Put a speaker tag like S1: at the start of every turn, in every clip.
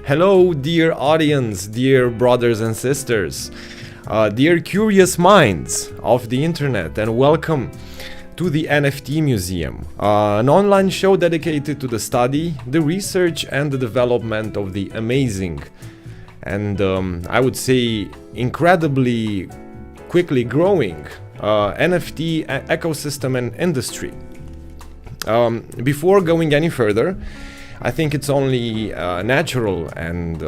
S1: Hello, dear audience, dear brothers and sisters, dear curious minds of the internet, and welcome to the NFT Museum, an online show dedicated to the study, the research, and the development of the amazing and I would say incredibly quickly growing NFT ecosystem and industry. Before going any further, I think it's only natural and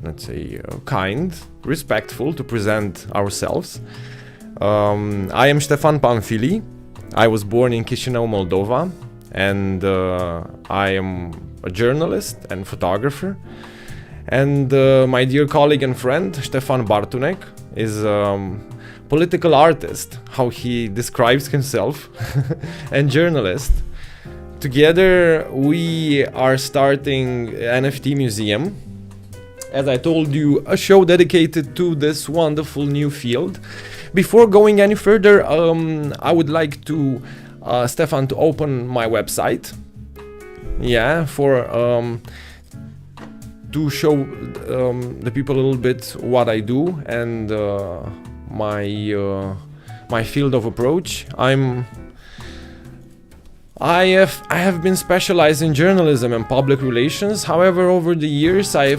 S1: let's say kind, respectful to present ourselves. I am Ștefan Panfili. I was born in Chișinău, Moldova, and I am a journalist and photographer. And my dear colleague and friend Stephan Bartunek is political artist, how he describes himself, and journalist. Together we are starting NFT Museum, as I told you, a show dedicated to this wonderful new field. Before going any further, I would like to Stefan to open my website, to show the people a little bit what I do and my field of approach. I have been specialized in journalism and public relations. However, over the years, I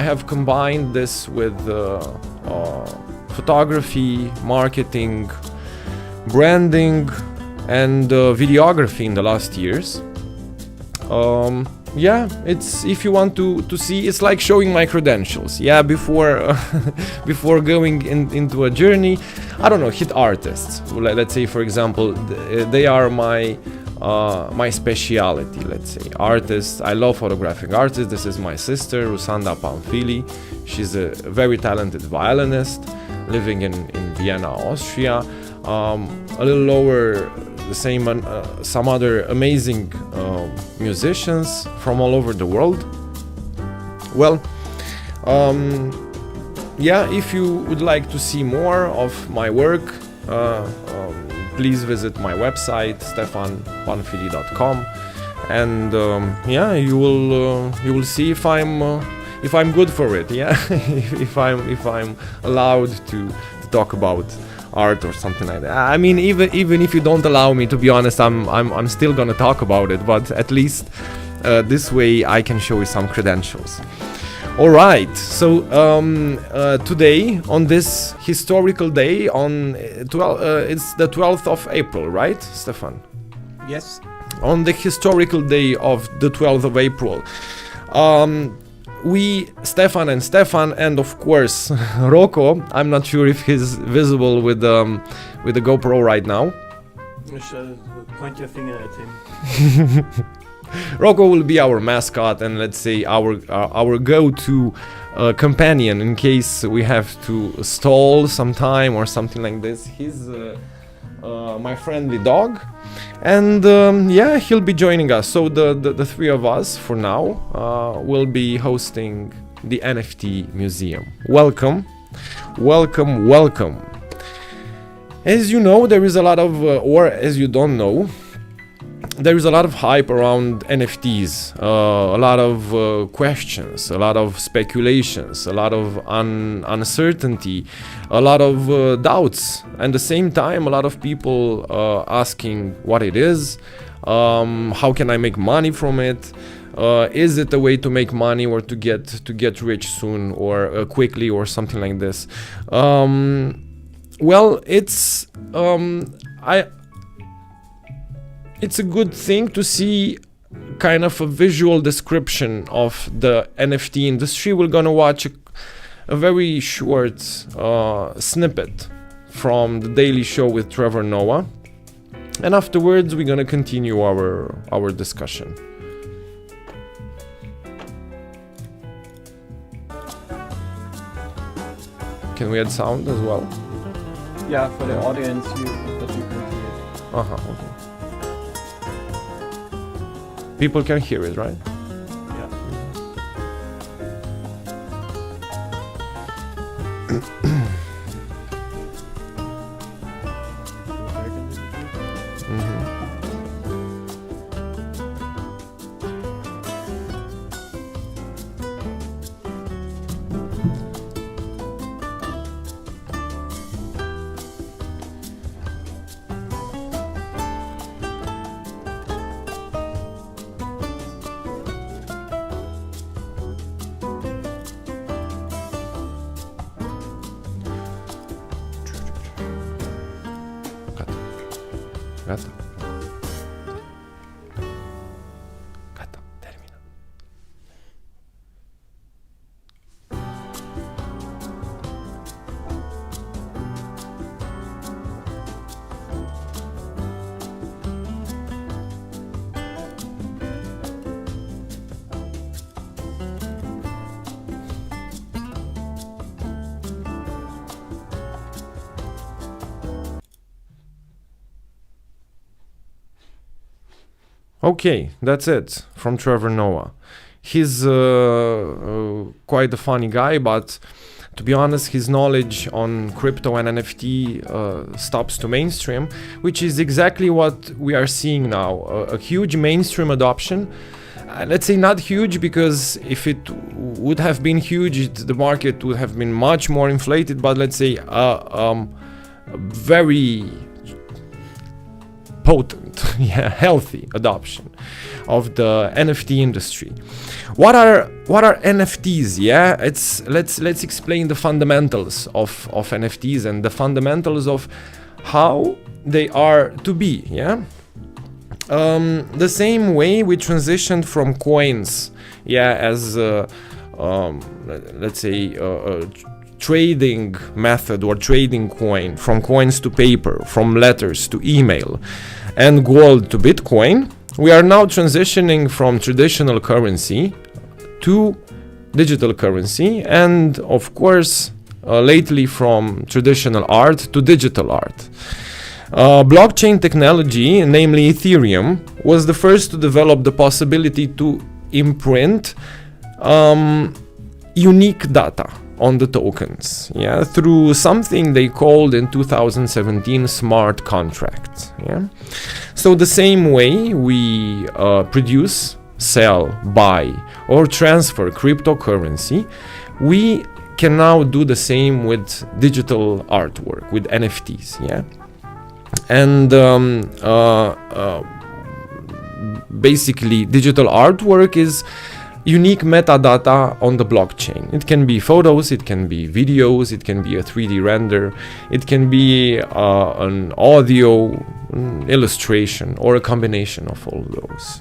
S1: have combined this with photography, marketing, branding, and videography in the last years. It's, if you want to see, it's like showing my credentials. Before going into a journey, I don't know, hit artists. Let's say, for example, they are my speciality. Let's say artists. I love photographing artists. This is my sister Stephan Panfili. She's a very talented violinist living in Vienna, Austria. A little lower, the same some other amazing musicians from all over the world. Well, if you would like to see more of my work, please visit my website stephanpanfili.com, and you will see if I'm good for it. if I'm allowed to talk about art or something like that. I mean, even if you don't allow me, to be honest, I'm still gonna talk about it, but at least this way I can show you some credentials. All right, so today, on this historical day, it's the 12th of April, right, Stefan?
S2: Yes.
S1: On the historical day of the 12th of April, we, Stefan, and of course Rocco. I'm not sure if he's visible with the GoPro right now.
S2: Point your finger at him.
S1: Rocco will be our mascot and, let's say, our go-to companion in case we have to stall some time or something like this. He's my friendly dog, and he'll be joining us. So the three of us for now will be hosting the NFT Museum. Welcome. As you know, there is a lot of or as you don't know, there is a lot of hype around NFTs, a lot of questions, a lot of speculations, a lot of uncertainty, a lot of doubts, and at the same time a lot of people asking what it is, how can I make money from it, is it a way to make money or to get rich soon or quickly or something like this. It's a good thing to see kind of a visual description of the NFT industry. We're gonna watch a very short snippet from the Daily Show with Trevor Noah, and afterwards we're gonna continue our discussion. Can we add sound as well?
S2: Yeah, for the audience, that you can hear it.
S1: Okay. People can hear it, right?
S2: Yeah.
S1: Gata. Gata, termină. Okay, that's it from Trevor Noah. He's quite a funny guy, but to be honest, his knowledge on crypto and NFT stops to mainstream, which is exactly what we are seeing now. A huge mainstream adoption. Let's say not huge, because if it would have been huge, the market would have been much more inflated, but let's say a very potent, healthy adoption of the NFT industry. What are NFTs? Let's explain the fundamentals of NFTs and the fundamentals of how they are to be. The same way we transitioned from coins, as let's say trading method or trading coin, from coins to paper, from letters to email, and gold to Bitcoin. We are now transitioning from traditional currency to digital currency, and of course lately from traditional art to digital art. Blockchain technology, namely Ethereum, was the first to develop the possibility to imprint unique data on the tokens, through something they called in 2017 smart contracts. So the same way we produce, sell, buy, or transfer cryptocurrency, we can now do the same with digital artwork, with NFTs. And basically digital artwork is unique metadata on the blockchain. It can be photos, it can be videos, it can be a 3D render, it can be an audio illustration, or a combination of all those.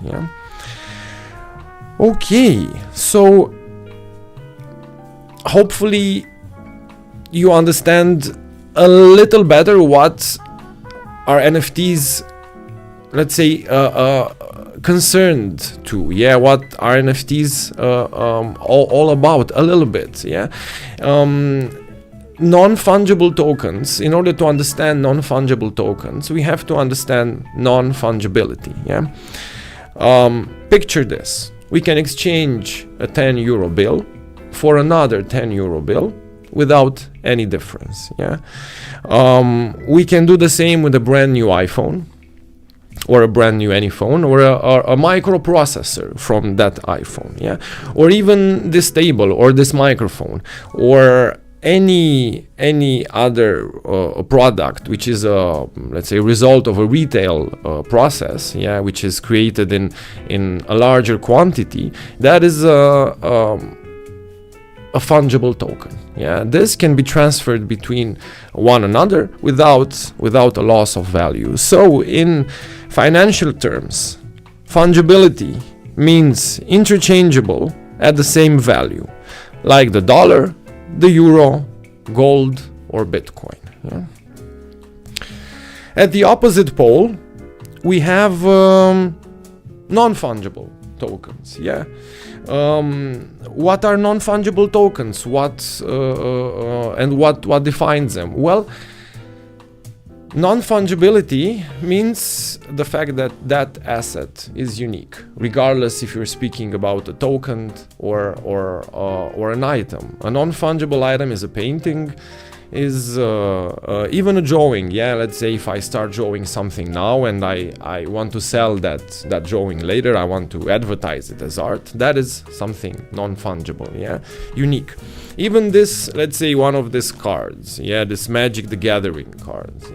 S1: Okay, so hopefully you understand a little better what are NFTs, let's say, concerned to, what are NFTs all about a little bit. Non-fungible tokens. In order to understand non-fungible tokens, we have to understand non-fungibility. Picture this: we can exchange a 10 euro bill for another 10 euro bill without any difference. We can do the same with a brand new iPhone, or a brand new any phone, or a microprocessor from that iPhone, or even this table, or this microphone, or any other product which is a, let's say, result of a retail process, which is created in a larger quantity. That is a fungible token. This can be transferred between one another without a loss of value. So in financial terms, fungibility means interchangeable at the same value, like the dollar, the euro, gold, or Bitcoin. At the opposite pole, we have non-fungible tokens. What are non-fungible tokens? What defines them? Well, non-fungibility means the fact that that asset is unique, regardless if you're speaking about a token or an item. A non-fungible item is a painting, is even a drawing. Let's say if I start drawing something now and I want to sell that drawing later, I want to advertise it as art, that is something non-fungible, unique. Even this, let's say one of these cards, this Magic the Gathering cards,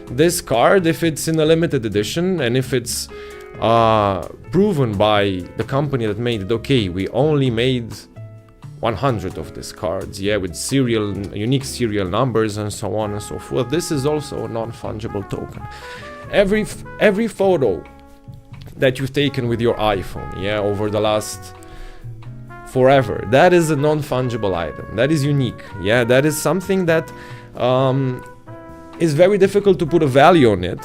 S1: this card, if it's in a limited edition and if it's proven by the company that made it, okay, we only made 100 of these cards, with unique serial numbers and so on and so forth. This is also a non-fungible token. Every photo that you've taken with your iPhone, over the last forever, that is a non-fungible item. That is unique. That is something that is very difficult to put a value on it.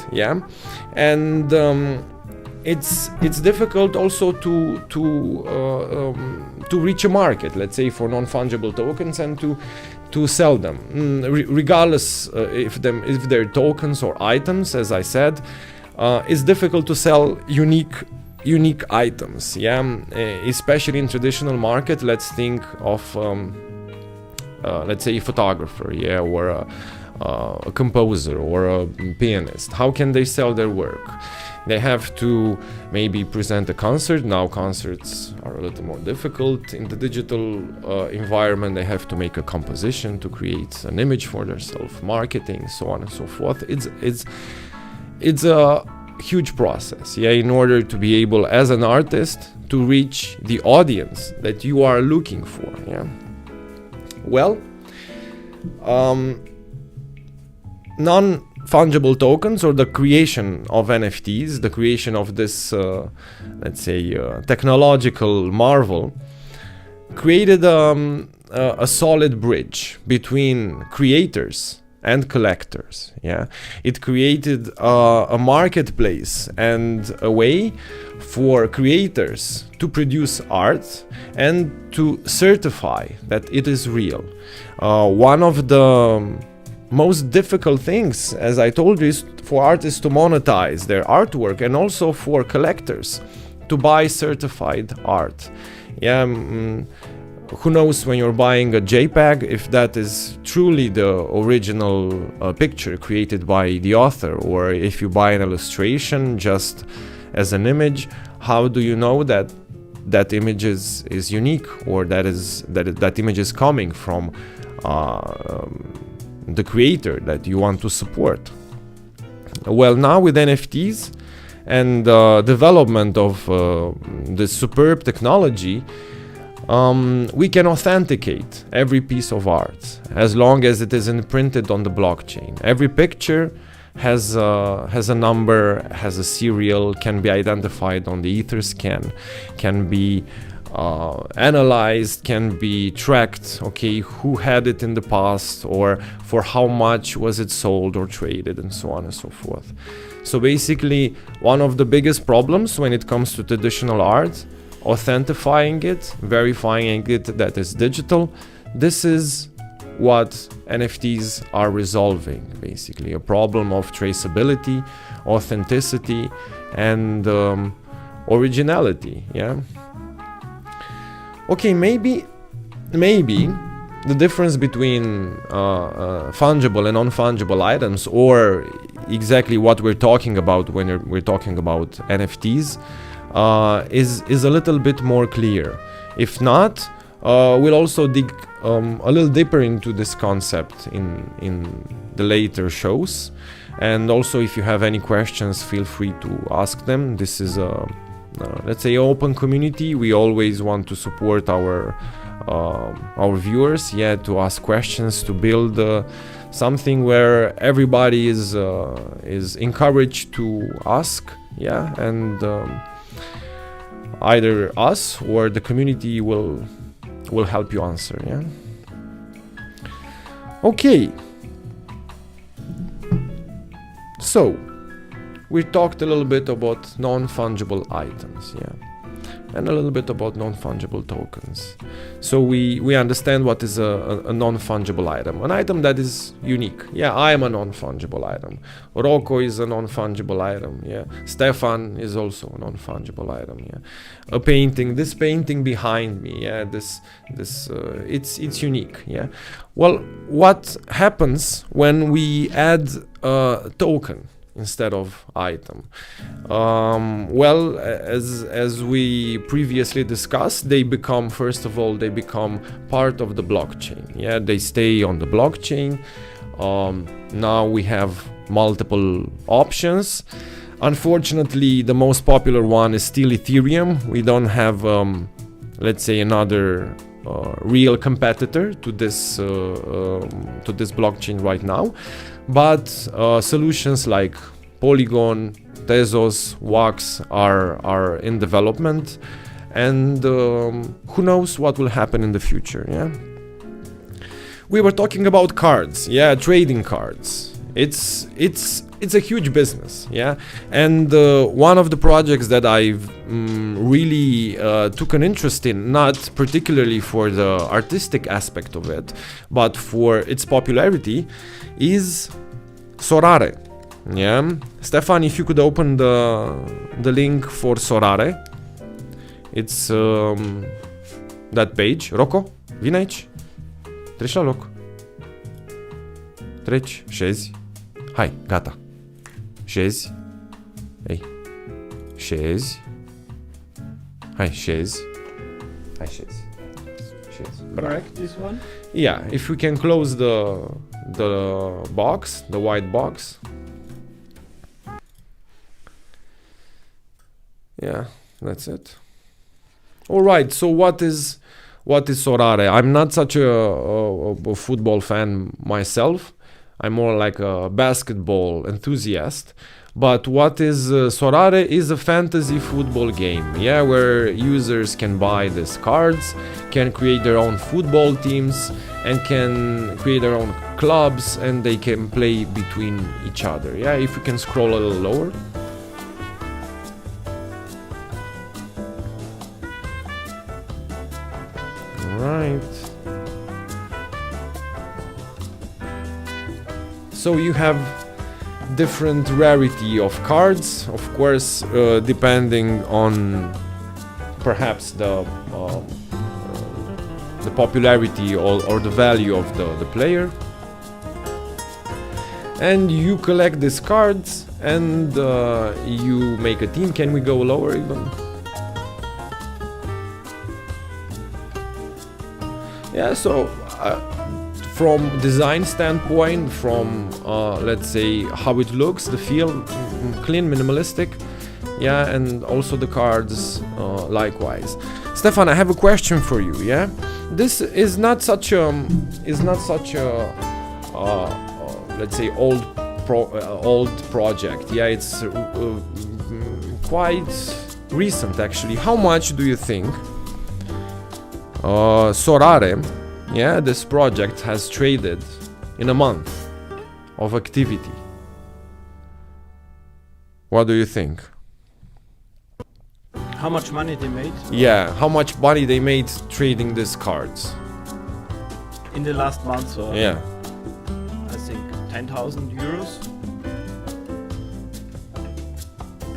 S1: And it's difficult also to reach a market, let's say, for non-fungible tokens, and to sell them, regardless if they're tokens or items. As I said, it's difficult to sell unique items, especially in traditional market. Let's think of let's say a photographer, or a composer or a pianist. How can they sell their work? They have to maybe present a concert. Now concerts are a little more difficult in the digital environment. They have to make a composition to create an image for themselves, marketing, so on and so forth. It's a huge process, in order to be able, as an artist, to reach the audience that you are looking for. Well, non-fungible tokens, or the creation of NFTs, the creation of this, let's say, technological marvel, created a solid bridge between creators and collectors. It created a marketplace and a way for creators to produce art and to certify that it is real. One of the most difficult things, as I told you, is for artists to monetize their artwork, and also for collectors to buy certified art. Who knows, when you're buying a JPEG, if that is truly the original picture created by the author, or if you buy an illustration just as an image, how do you know that that image is unique, or that image is coming from the creator that you want to support? Well, now with NFTs and development of this superb technology, we can authenticate every piece of art as long as it is imprinted on the blockchain. Every picture has a number, has a serial, can be identified on the Etherscan, can be analyzed, can be tracked, who had it in the past, or for how much was it sold or traded, and so on and so forth. So basically, one of the biggest problems when it comes to traditional art, authentifying it, verifying it that is digital, this is what NFTs are resolving, basically a problem of traceability, authenticity, and originality. Maybe the difference between fungible and non-fungible items, or exactly what we're talking about when we're talking about NFTs, is a little bit more clear. If not, we'll also dig a little deeper into this concept in the later shows. And also, if you have any questions, feel free to ask them. This is a let's say open community. We always want to support our viewers, to ask questions, to build something where everybody is encouraged to ask, and either us or the community will help you answer. So we talked a little bit about non-fungible items, and a little bit about non-fungible tokens. So we understand what is a non-fungible item, an item that is unique. I am a non-fungible item. Rocco is a non-fungible item. Stefan is also a non-fungible item. A painting, this painting behind me. This it's unique. Well, what happens when we add a token instead of item? Well, as we previously discussed, they become, first of all, they become part of the blockchain. They stay on the blockchain. Now we have multiple options. Unfortunately, the most popular one is still Ethereum. We don't have let's say another real competitor to this blockchain right now, but solutions like Polygon, Tezos, Wax are in development, and who knows what will happen in the future. Yeah, we were talking about cards. Yeah, trading cards. It's a huge business. Yeah, and one of the projects that I've really took an interest in, not particularly for the artistic aspect of it, but for its popularity, is Sorare. Yeah, Stefan, if you could open the link for Sorare. It's that page. Rocco, vine aici. Treci la loc. Treci, șezi. Hai, gata. Șezi. Ei. Șezi. Hai, șezi. Hai, șezi. Șezi.
S2: Correct, this one?
S1: Yeah, if we can close the box, the white box. Yeah, that's it. All right, so what is Sorare? I'm not such a football fan myself. I'm more like a basketball enthusiast. But what is Sorare is a fantasy football game, yeah, where users can buy these cards, can create their own football teams, and can create their own clubs, and they can play between each other. Yeah, if you can scroll a little lower. Right. So you have different rarity of cards, of course, depending on perhaps the popularity or the value of the player. And you collect these cards and you make a team. Can we go lower even? Yeah, so from design standpoint, from let's say how it looks, the feel, clean, minimalistic, yeah, and also the cards likewise. Stefan, I have a question for you. Yeah, this is not such a let's say old project. Yeah, it's quite recent actually. How much do you think Sorare, yeah, this project has traded in a month of activity? What do you think?
S2: How much money they made?
S1: Yeah, how much money they made trading these cards?
S2: In the last month, or
S1: Yeah.
S2: I think 10,000 euros.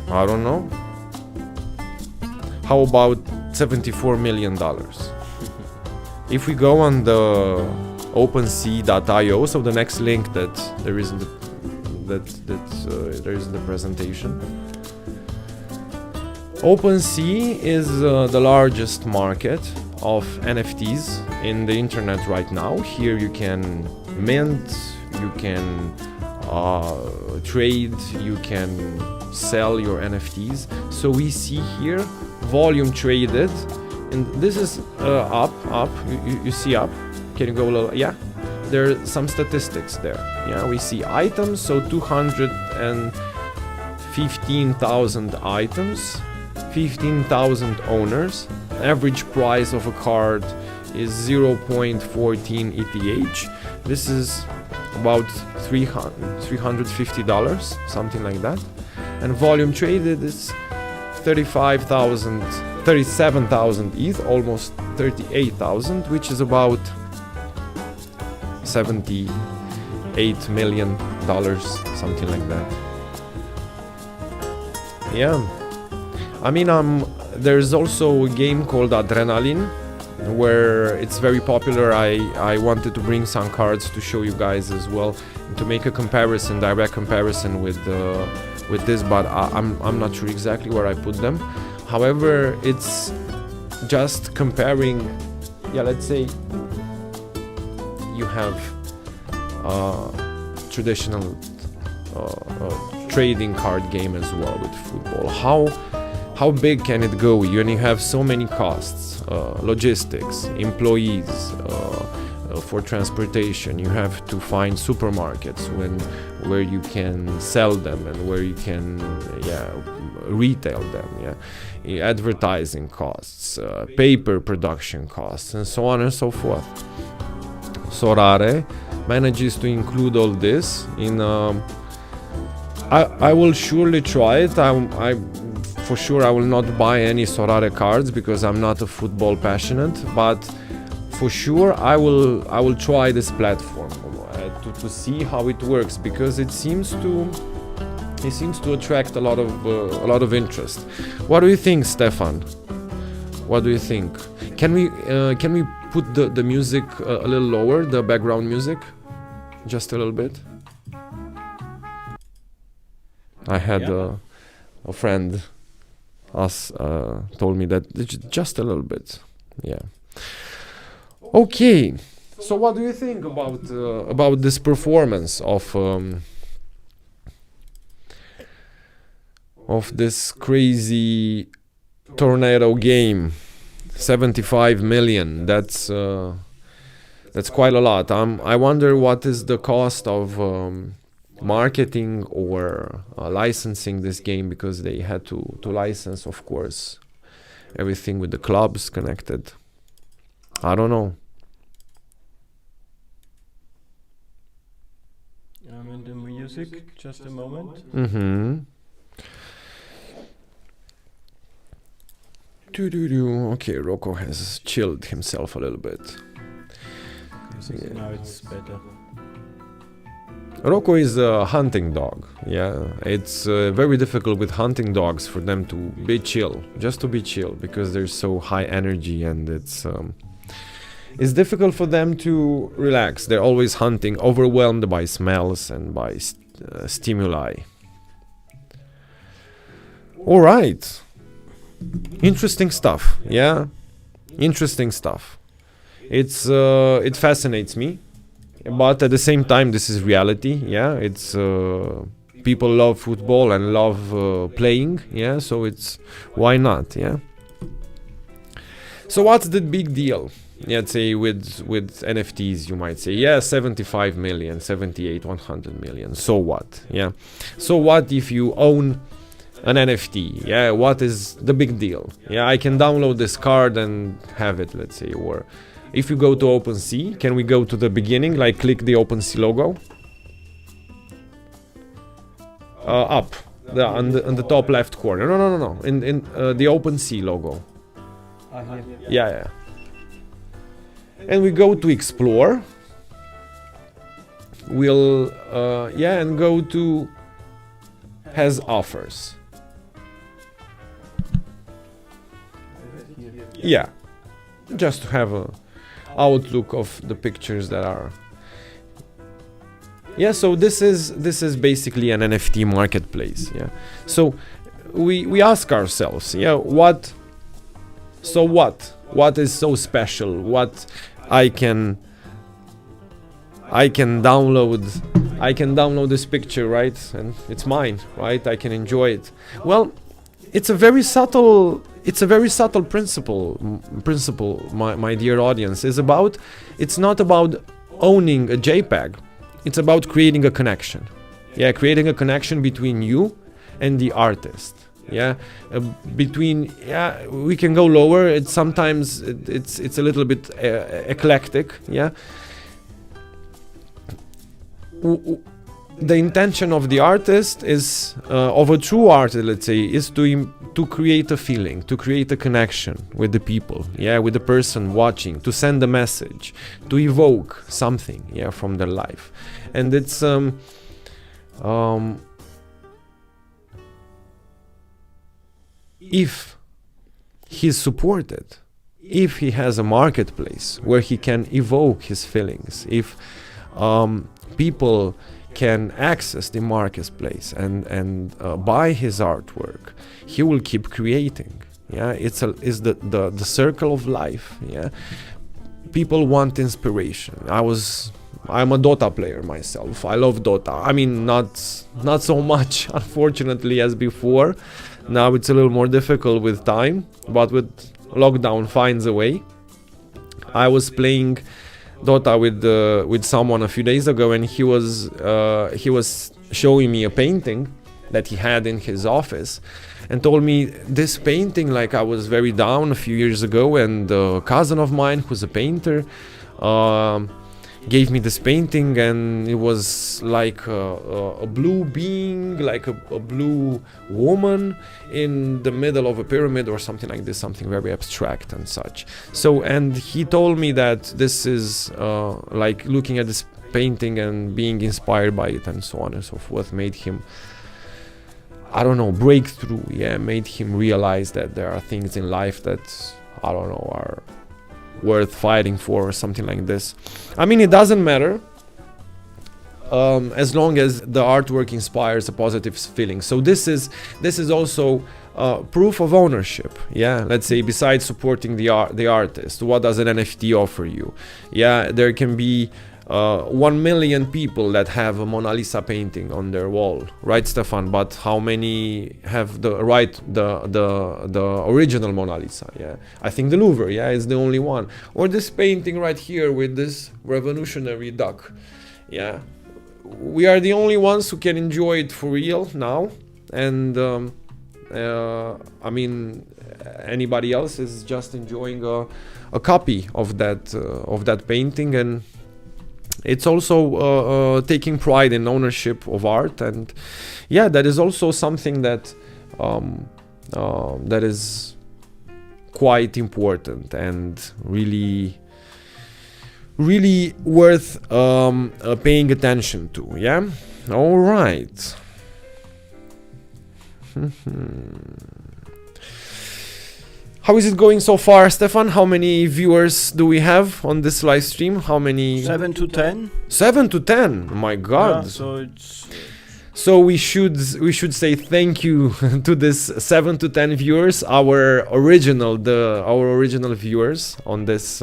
S1: I don't know. How about $74 million? If we go on the OpenSea.io, so the next link that there is in the presentation, OpenSea is the largest market of NFTs in the internet right now. Here you can mint, you can trade, you can sell your NFTs. So we see here volume traded, and this is up. You see up. Can you go a little? Yeah, there are some statistics there. Yeah, we see items. So 215,000 items, 15,000 owners. Average price of a card is 0.14 ETH. This is about $350, something like that. And volume traded is 37,000 ETH, almost 38,000, which is about $78 million, something like that. Yeah, I mean, there's also a game called Adrenaline, where it's very popular. I wanted to bring some cards to show you guys as well, and to make a comparison, direct comparison with this, but I'm not sure exactly where I put them. However, it's just comparing. Yeah, let's say you have traditional trading card game as well with football. how big can it go when you have so many costs, logistics, employees, for transportation. You have to find supermarkets where you can sell them and where you can retail them, advertising costs, paper production costs, and so on and so forth. Sorare manages to include all this in I will surely try it. I for sure I will not buy any Sorare cards because I'm not a football passionate, but for sure I will try this platform to see how it works, because it seems to attract a lot of interest. What do you think, Stefan? What do you think? Can we put the music a little lower, the background music, just a little bit? I had a friend told me that just a little bit. Yeah. Okay. So what do you think about this performance of this crazy tornado game? 75 million. That's quite a lot. I wonder what is the cost of marketing or licensing this game, because they had to license, of course, everything with the clubs connected. I don't know.
S2: I'm in the music, just a moment.
S1: Okay, Rocco has chilled himself a little bit.
S2: Now it's better.
S1: Rocco is a hunting dog. Yeah, it's very difficult with hunting dogs for them to be chill, just to be chill, because they're so high energy, and it's difficult for them to relax. They're always hunting, overwhelmed by smells and by stimuli. All right. Interesting stuff. Yeah, interesting stuff. It fascinates me, but at the same time, this is reality. Yeah, it's people love football and love playing. Yeah, so it's why not? Yeah. So what's the big deal? Let's say with NFTs, you might say, yeah, 75 million, 78, 100 million. So what? Yeah. So what if you own an NFT? Yeah, what is the big deal? Yeah, I can download this card and have it, let's say. Or if you go to OpenSea, can we go to the beginning, like click the OpenSea logo? Up, on the top left corner. No. In the OpenSea logo. Yeah. And we go to explore. We'll and go to has offers. Yeah, just to have a outlook of the pictures that are. Yeah, so this is basically an NFT marketplace. Yeah, so we ask ourselves, yeah, what is so special? What I can download this picture, right, and it's mine, right? I can enjoy it. Well, it's a very subtle principle, my dear audience. It's not about owning a JPEG. It's about creating a connection. Yeah, creating a connection between you and the artist. Yeah, we can go lower. It's sometimes it's a little bit eclectic. Yeah. The intention of the artist is, of a true artist, let's say, is to create a feeling, to create a connection with the people, yeah, with the person watching, to send a message, to evoke something, yeah, from their life. And it's if he's supported, if he has a marketplace where he can evoke his feelings, if people can access the marketplace and buy his artwork, he will keep creating. Yeah, it's the circle of life. Yeah, people want inspiration. I'm a Dota player myself. I love Dota. I mean, not so much, unfortunately, as before. Now it's a little more difficult with time, but with lockdown finds a way. I was playing Dota with someone a few days ago, and he was showing me a painting that he had in his office, and told me this painting, like, I was very down a few years ago, and a cousin of mine who's a painter gave me this painting, and it was like a blue being, like a blue woman in the middle of a pyramid or something like this, something very abstract and such. So, and he told me that this is like looking at this painting and being inspired by it and so on and so forth made him, I don't know, breakthrough, made him realize that there are things in life that, I don't know, are worth fighting for or something like this. I mean, it doesn't matter as long as the artwork inspires a positive feeling. So this is also proof of ownership. Let's say, besides supporting the artist, what does an NFT offer you? There can be 1 million people that have a Mona Lisa painting on their wall, right, Stefan? But how many have the original Mona Lisa? I think the Louvre, is the only one. Or this painting right here with this revolutionary duck. We are the only ones who can enjoy it for real now, and I mean, anybody else is just enjoying a copy of that painting. And it's also taking pride in ownership of art, and that is also something that that is quite important and really worth paying attention to. All right. How is it going so far, Stefan? How many viewers do we have on this live stream? How many?
S3: 7 to 10.
S1: 7 to 10. Oh my God.
S3: So it's.
S1: So we should say thank you to this 7 to 10 viewers, our original viewers on this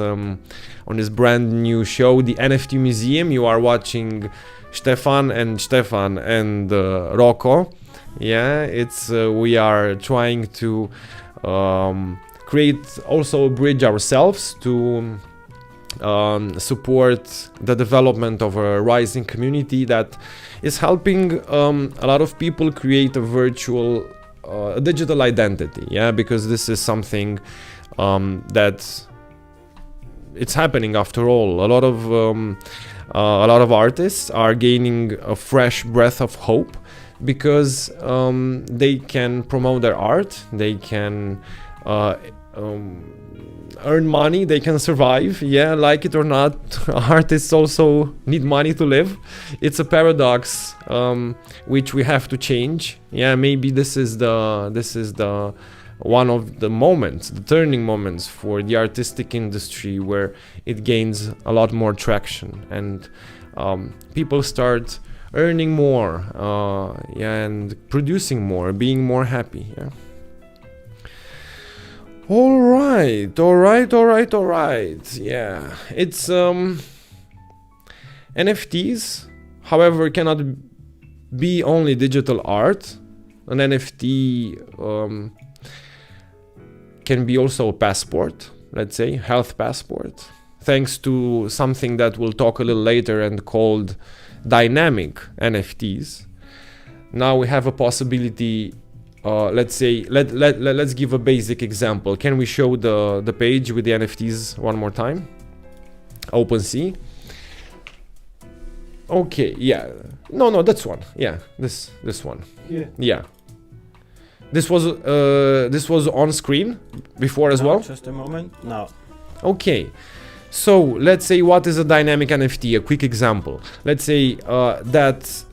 S1: brand new show, the NFT Museum. You are watching Stefan and Rocco. It's we are trying to create also a bridge ourselves to support the development of a rising community that is helping a lot of people create a virtual digital identity, because this is something that it's happening after all. A lot of artists are gaining a fresh breath of hope because they can promote their art, they can earn money, they can survive. Like it or not, artists also need money to live. It's a paradox which we have to change. Maybe this is the one of the moments, the turning moments for the artistic industry, where it gains a lot more traction and people start earning more and producing more, being more happy. All right. It's NFTs, however, cannot be only digital art. An NFT can be also a passport, let's say, health passport, thanks to something that we'll talk a little later and called dynamic NFTs. Now we have a possibility. Let's say, let's give a basic example. Can we show the page with the NFTs one more time? OpenSea. Okay, no, that's one. This one. This was on screen before as well.
S3: Just a moment. Now.
S1: Okay. So let's say, what is a dynamic NFT? A quick example. Let's say that.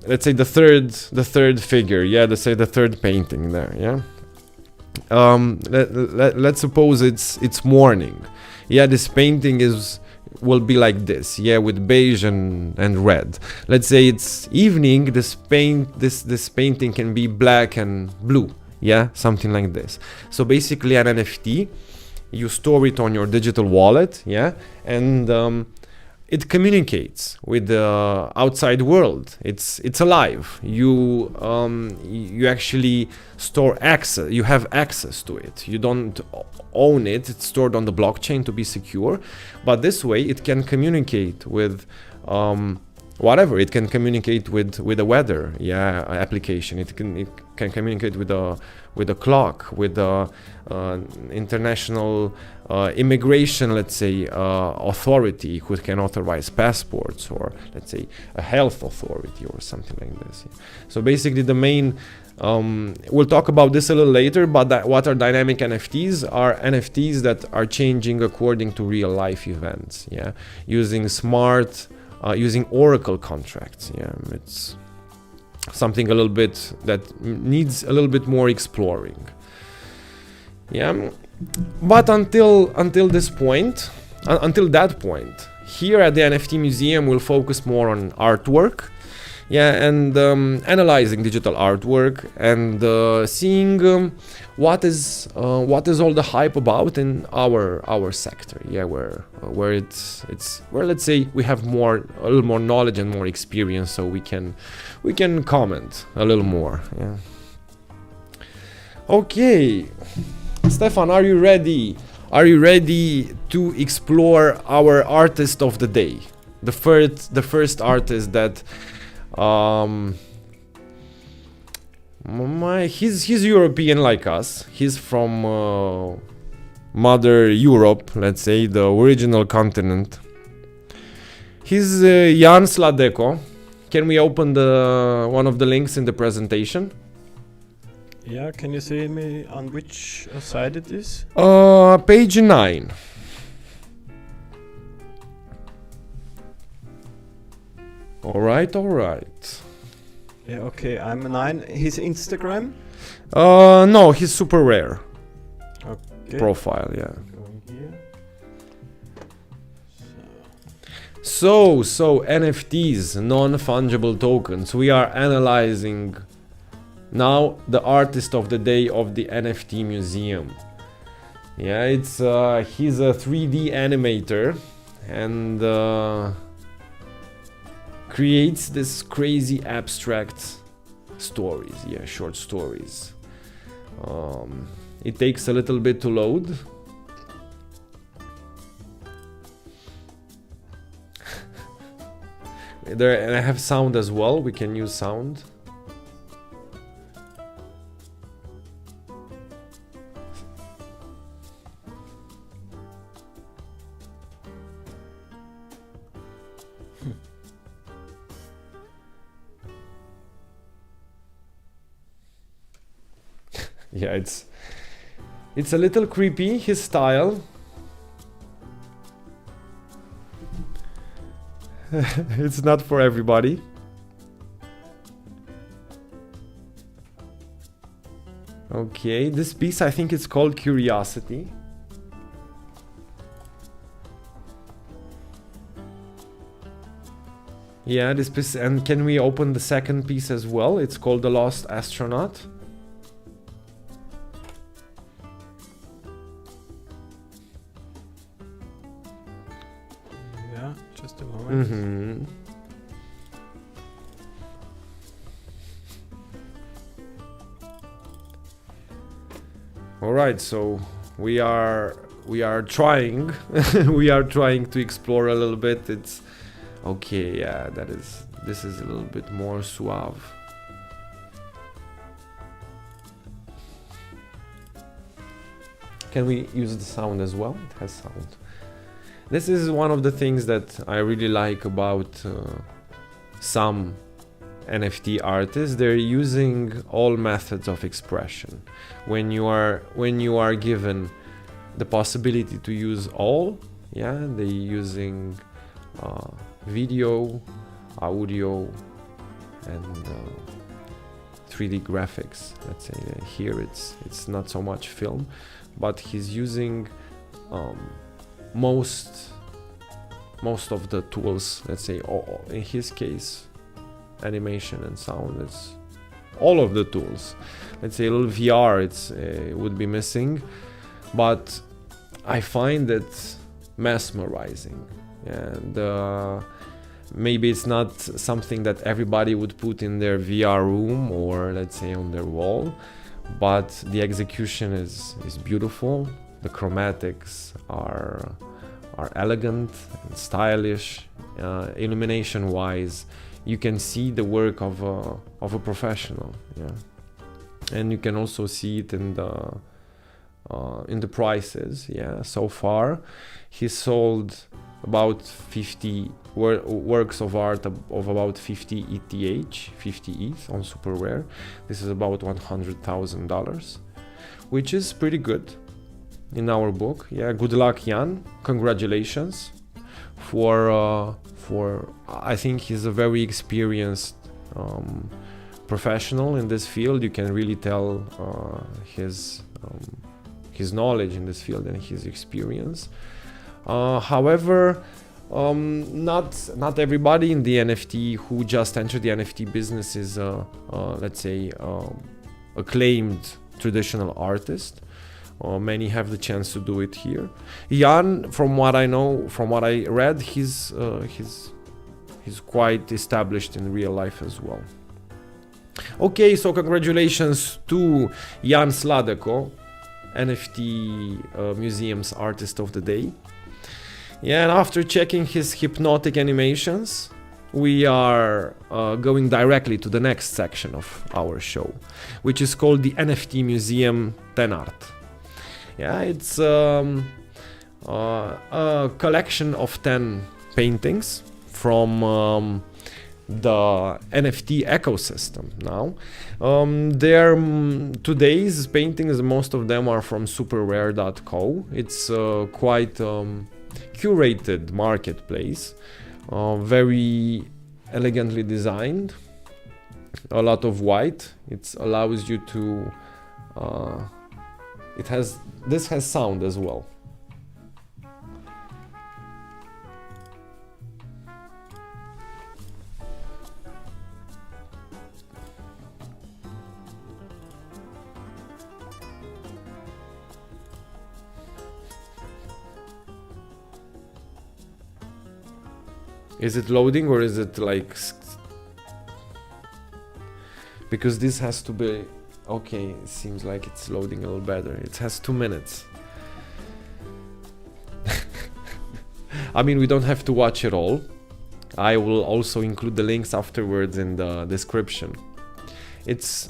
S1: Let's say the third figure, let's say the third painting there, let's suppose it's morning. This painting will be like this, with beige and red. Let's say it's evening, this painting can be black and blue, something like this. So basically an NFT, you store it on your digital wallet, and it communicates with the outside world. It's alive. You actually store access. You have access to it. You don't own it. It's stored on the blockchain to be secure. But this way, it can communicate with whatever. It can communicate with the weather, application. It can communicate with a clock, with the international immigration, let's say, authority who can authorize passports, or let's say a health authority or something like this. So basically, the main we'll talk about this a little later. But what are dynamic NFTs? Are NFTs that are changing according to real life events. Using smart. Using Oracle contracts. It's something a little bit that needs a little bit more exploring. But until this point, until that point, here at the NFT Museum, we'll focus more on artwork, and analyzing digital artwork and seeing what is all the hype about in our sector. Where let's say we have a little more knowledge and more experience, so we can comment a little more. Okay, Stefan, are you ready? Are you ready to explore our artist of the day? The first artist that he's European like us. He's from Mother Europe, let's say, the original continent. He's Jan Sladeko. Can we open one of the links in the presentation?
S3: Yeah, can you say me on which side it is?
S1: Page 9. All right.
S3: Yeah, okay, I'm 9. His Instagram?
S1: No, he's super rare.
S3: Okay.
S1: Profile,
S3: Going here.
S1: So NFTs, non-fungible tokens. We are analyzing now the artist of the day of the NFT Museum. It's he's a 3D animator and creates this crazy abstract stories, short stories. It takes a little bit to load. And I have sound as well. We can use sound. It's a little creepy, his style. It's not for everybody. Okay, this piece, I think it's called Curiosity. This piece, and can we open the second piece as well? It's called The Lost Astronaut.
S3: Just a moment.
S1: Mm-hmm. All right, so we are trying we are trying to explore a little bit. It's okay, this is a little bit more suave. Can we use the sound as well? It has sound. This is one of the things that I really like about some NFT artists. They're using all methods of expression. When you are given the possibility to use all, they're using video, audio, and 3D graphics. Let's say here it's not so much film, but he's using most of the tools. Let's say in his case, animation and sound, it's all of the tools. Let's say a little VR would be missing, but I find it mesmerizing. and maybe it's not something that everybody would put in their VR room or let's say on their wall, but the execution is beautiful. The chromatics are elegant and stylish. Illumination wise, you can see the work of a professional, and you can also see it in the prices. So far he sold about 50 works of art of about 50 ETH on super rare. This is about $100,000, which is pretty good in our book. Good luck, Jan. Congratulations for I think he's a very experienced professional in this field. You can really tell his knowledge in this field and his experience. However, not everybody in the NFT who just entered the NFT business is let's say acclaimed traditional artist. Many have the chance to do it here. Jan, from what I know, from what I read, he's quite established in real life as well. Okay, so congratulations to Jan Sladeko, NFT Museum's Artist of the Day. And after checking his hypnotic animations, we are going directly to the next section of our show, which is called the NFT Museum 10 Art. It's a collection of 10 paintings from the NFT ecosystem now. Today's paintings, most of them are from superrare.co. It's quite curated marketplace, very elegantly designed, a lot of white. It allows you to this has sound as well. Is it loading or is it like... Because this has to be... Okay, it seems like it's loading a little better. It has 2 minutes. I mean, we don't have to watch it all. I will also include the links afterwards in the description. It's...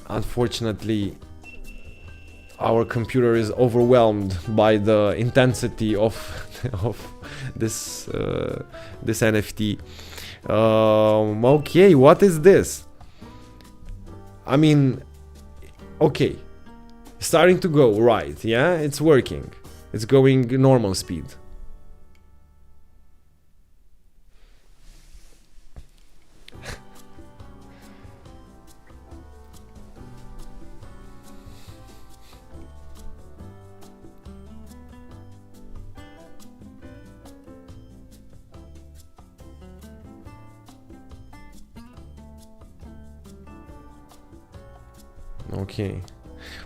S1: Unfortunately, our computer is overwhelmed by the intensity of this NFT. Okay, what is this? I mean, okay, starting to go right. It's working. It's going normal speed. Okay,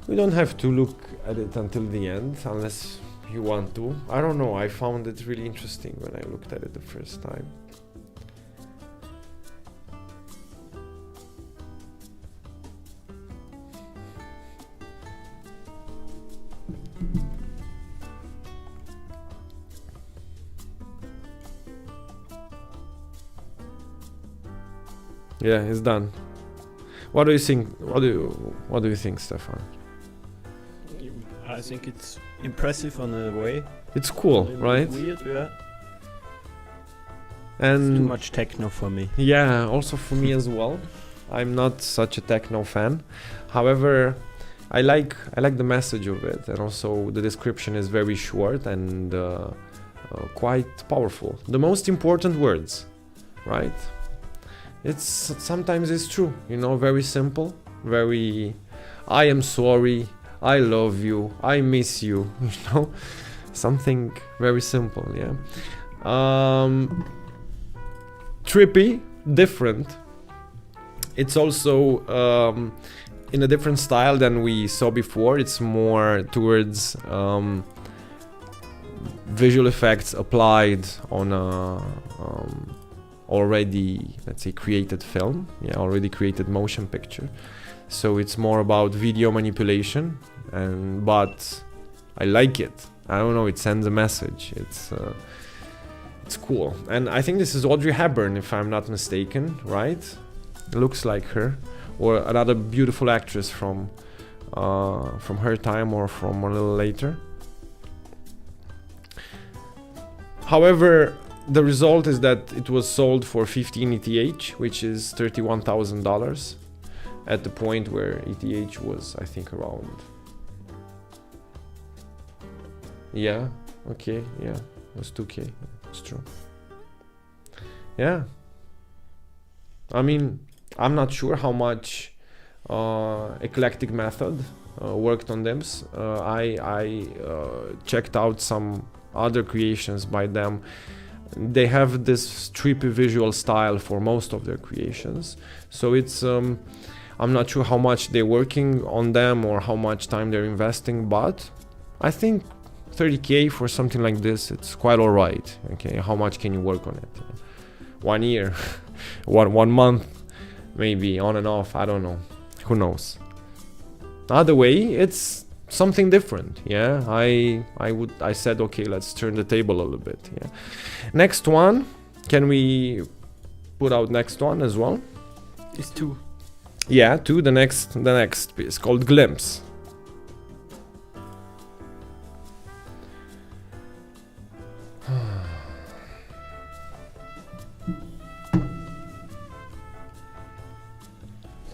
S1: we don't have to look at it until the end unless you want to. I don't know, I found it really interesting when I looked at it the first time. Yeah, it's done. What do you think? What do you think, Stefan?
S3: I think it's impressive on a way.
S1: It's cool, right?
S3: Weird, yeah.
S1: And
S3: it's too much techno for me.
S1: Yeah, also for me as well. I'm not such a techno fan. However, I like the message of it, and also the description is very short and quite powerful. The most important words, right? Sometimes it's true, you know, very simple, very, I am sorry, I love you, I miss you, you know, something very simple, yeah. Trippy, different. It's also in a different style than we saw before. It's more towards visual effects applied on a already, let's say, created film, already created motion picture. So it's more about video manipulation, but I like it. I don't know, it sends a message. It's cool. And I think this is Audrey Hepburn, if I'm not mistaken, right? It looks like her, or another beautiful actress from her time or from a little later. However, the result is that it was sold for 15 ETH, which is $31,000, at the point where ETH was, I think, around. Yeah, okay, yeah, it was 2K, it's true. Yeah. I mean, I'm not sure how much Eclectic Method worked on them. I checked out some other creations by them. They have this trippy visual style for most of their creations, so it's I'm not sure how much they're working on them or how much time they're investing, but I think 30K for something like this, it's quite alright. Okay, how much can you work on it? 1 year, one month, maybe on and off, I don't know, who knows. Either way, it's something different. Yeah, I said, okay, let's turn the table a little bit. Yeah, next one, can we put out next one as well?
S3: It's 2.
S1: Yeah, 2, the next piece called Glimpse.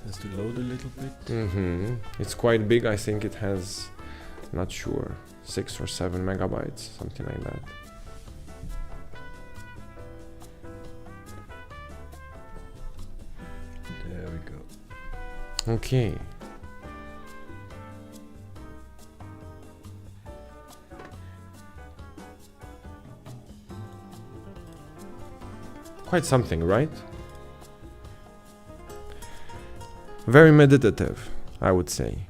S3: Has to load a little bit.
S1: Mm-hmm. It's quite big. I think it has, not sure, 6 or 7 megabytes, something like that.
S3: There we go.
S1: Okay. Quite something, right? Very meditative, I would say.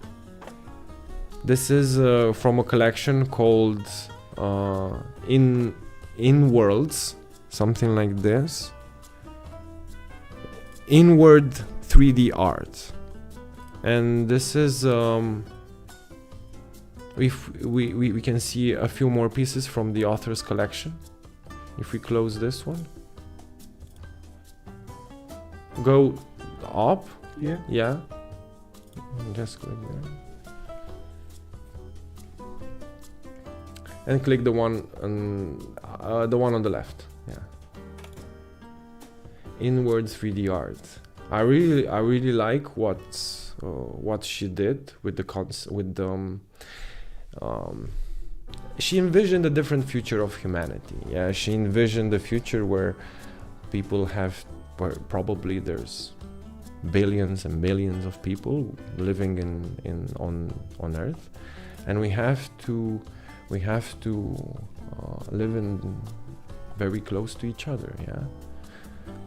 S1: This is from a collection called In Worlds, something like this. Inward 3D art, and this is if we can see a few more pieces from the author's collection. If we close this one, go up. Yeah. Just click there. And click the one on the left. Yeah. Inward 3D art. I really like what she did with the she envisioned a different future of humanity. Yeah, she envisioned a future where people where probably there's billions and billions of people living on Earth, and we have to live in very close to each other, yeah,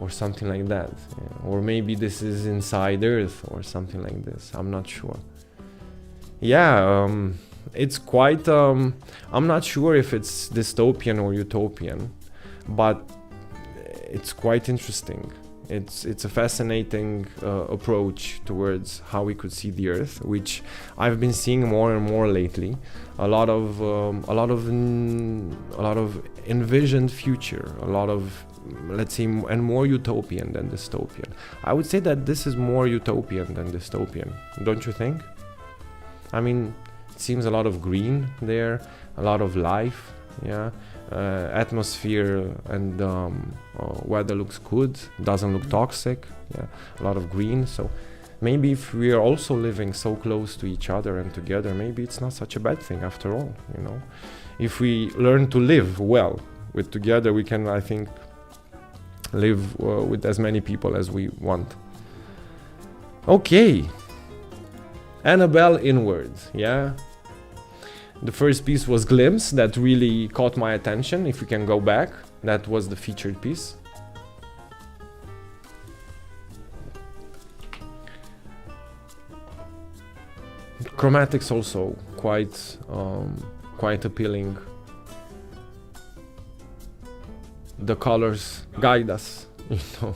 S1: or something like that, yeah. Or maybe this is inside Earth or something like this. I'm not sure. Yeah, it's quite. I'm not sure if it's dystopian or utopian, but it's quite interesting. It's a fascinating approach towards how we could see the Earth, which I've been seeing more and more lately. A lot of envisioned future, a lot of, let's say, and more utopian than dystopian. I would say that this is more utopian than dystopian, don't you think? I mean, it seems a lot of green there, a lot of life, yeah. Atmosphere and weather looks good, doesn't look toxic, yeah, a lot of green. So maybe if we are also living so close to each other and together, maybe it's not such a bad thing after all, you know. If we learn to live well with together, we can, I think, live with as many people as we want. Okay, Annabelle Inward, yeah. The first piece was Glimpse, that really caught my attention. If we can go back, that was the featured piece. Chromatics also quite appealing. the colors guide us, you know,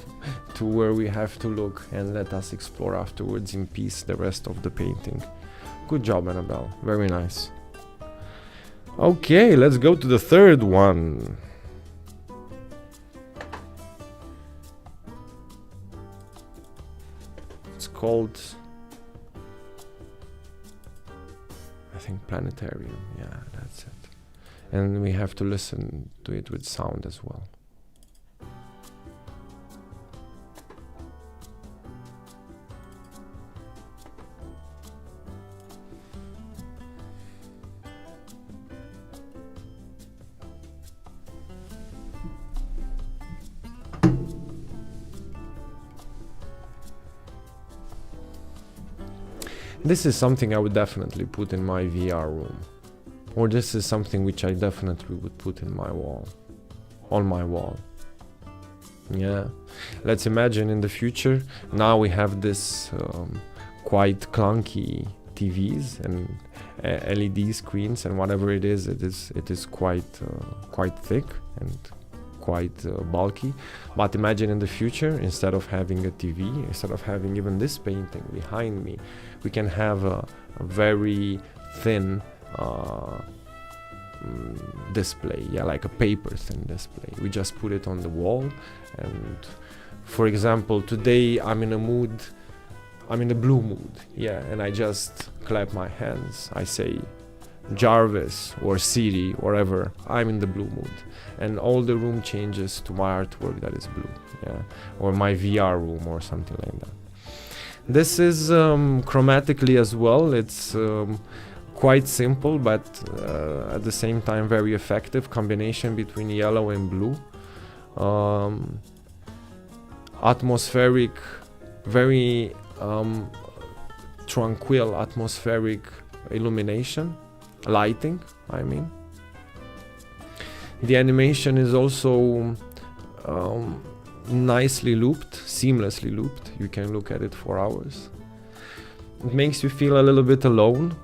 S1: to where we have to look, and let us explore afterwards in peace the rest of the painting. Good job, Annabelle. Very nice. Okay, let's go to the third one. It's called, I think, Planetarium. Yeah, that's it. And we have to listen to it with sound as well. This is something I would definitely put in my VR room. Or this is something which I definitely would put in my wall. On my wall. Yeah. Let's imagine in the future, now we have this quite clunky TVs and LED screens and whatever it is quite thick and quite bulky. But imagine in the future, instead of having a TV, instead of having even this painting behind me, we can have a very thin display, like a paper thin display. We just put it on the wall, and for example, today I'm in a blue mood, and I just clap my hands. I say Jarvis or Siri, whatever, I'm in the blue mood, and all the room changes to my artwork that is blue, or my VR room or something like that. This is chromatically as well. It's quite simple, but at the same time very effective combination between yellow and blue. Atmospheric, very tranquil atmospheric illumination, lighting, I mean. The animation is also nicely looped, seamlessly looped. You can look at it for hours. It makes you feel a little bit alone,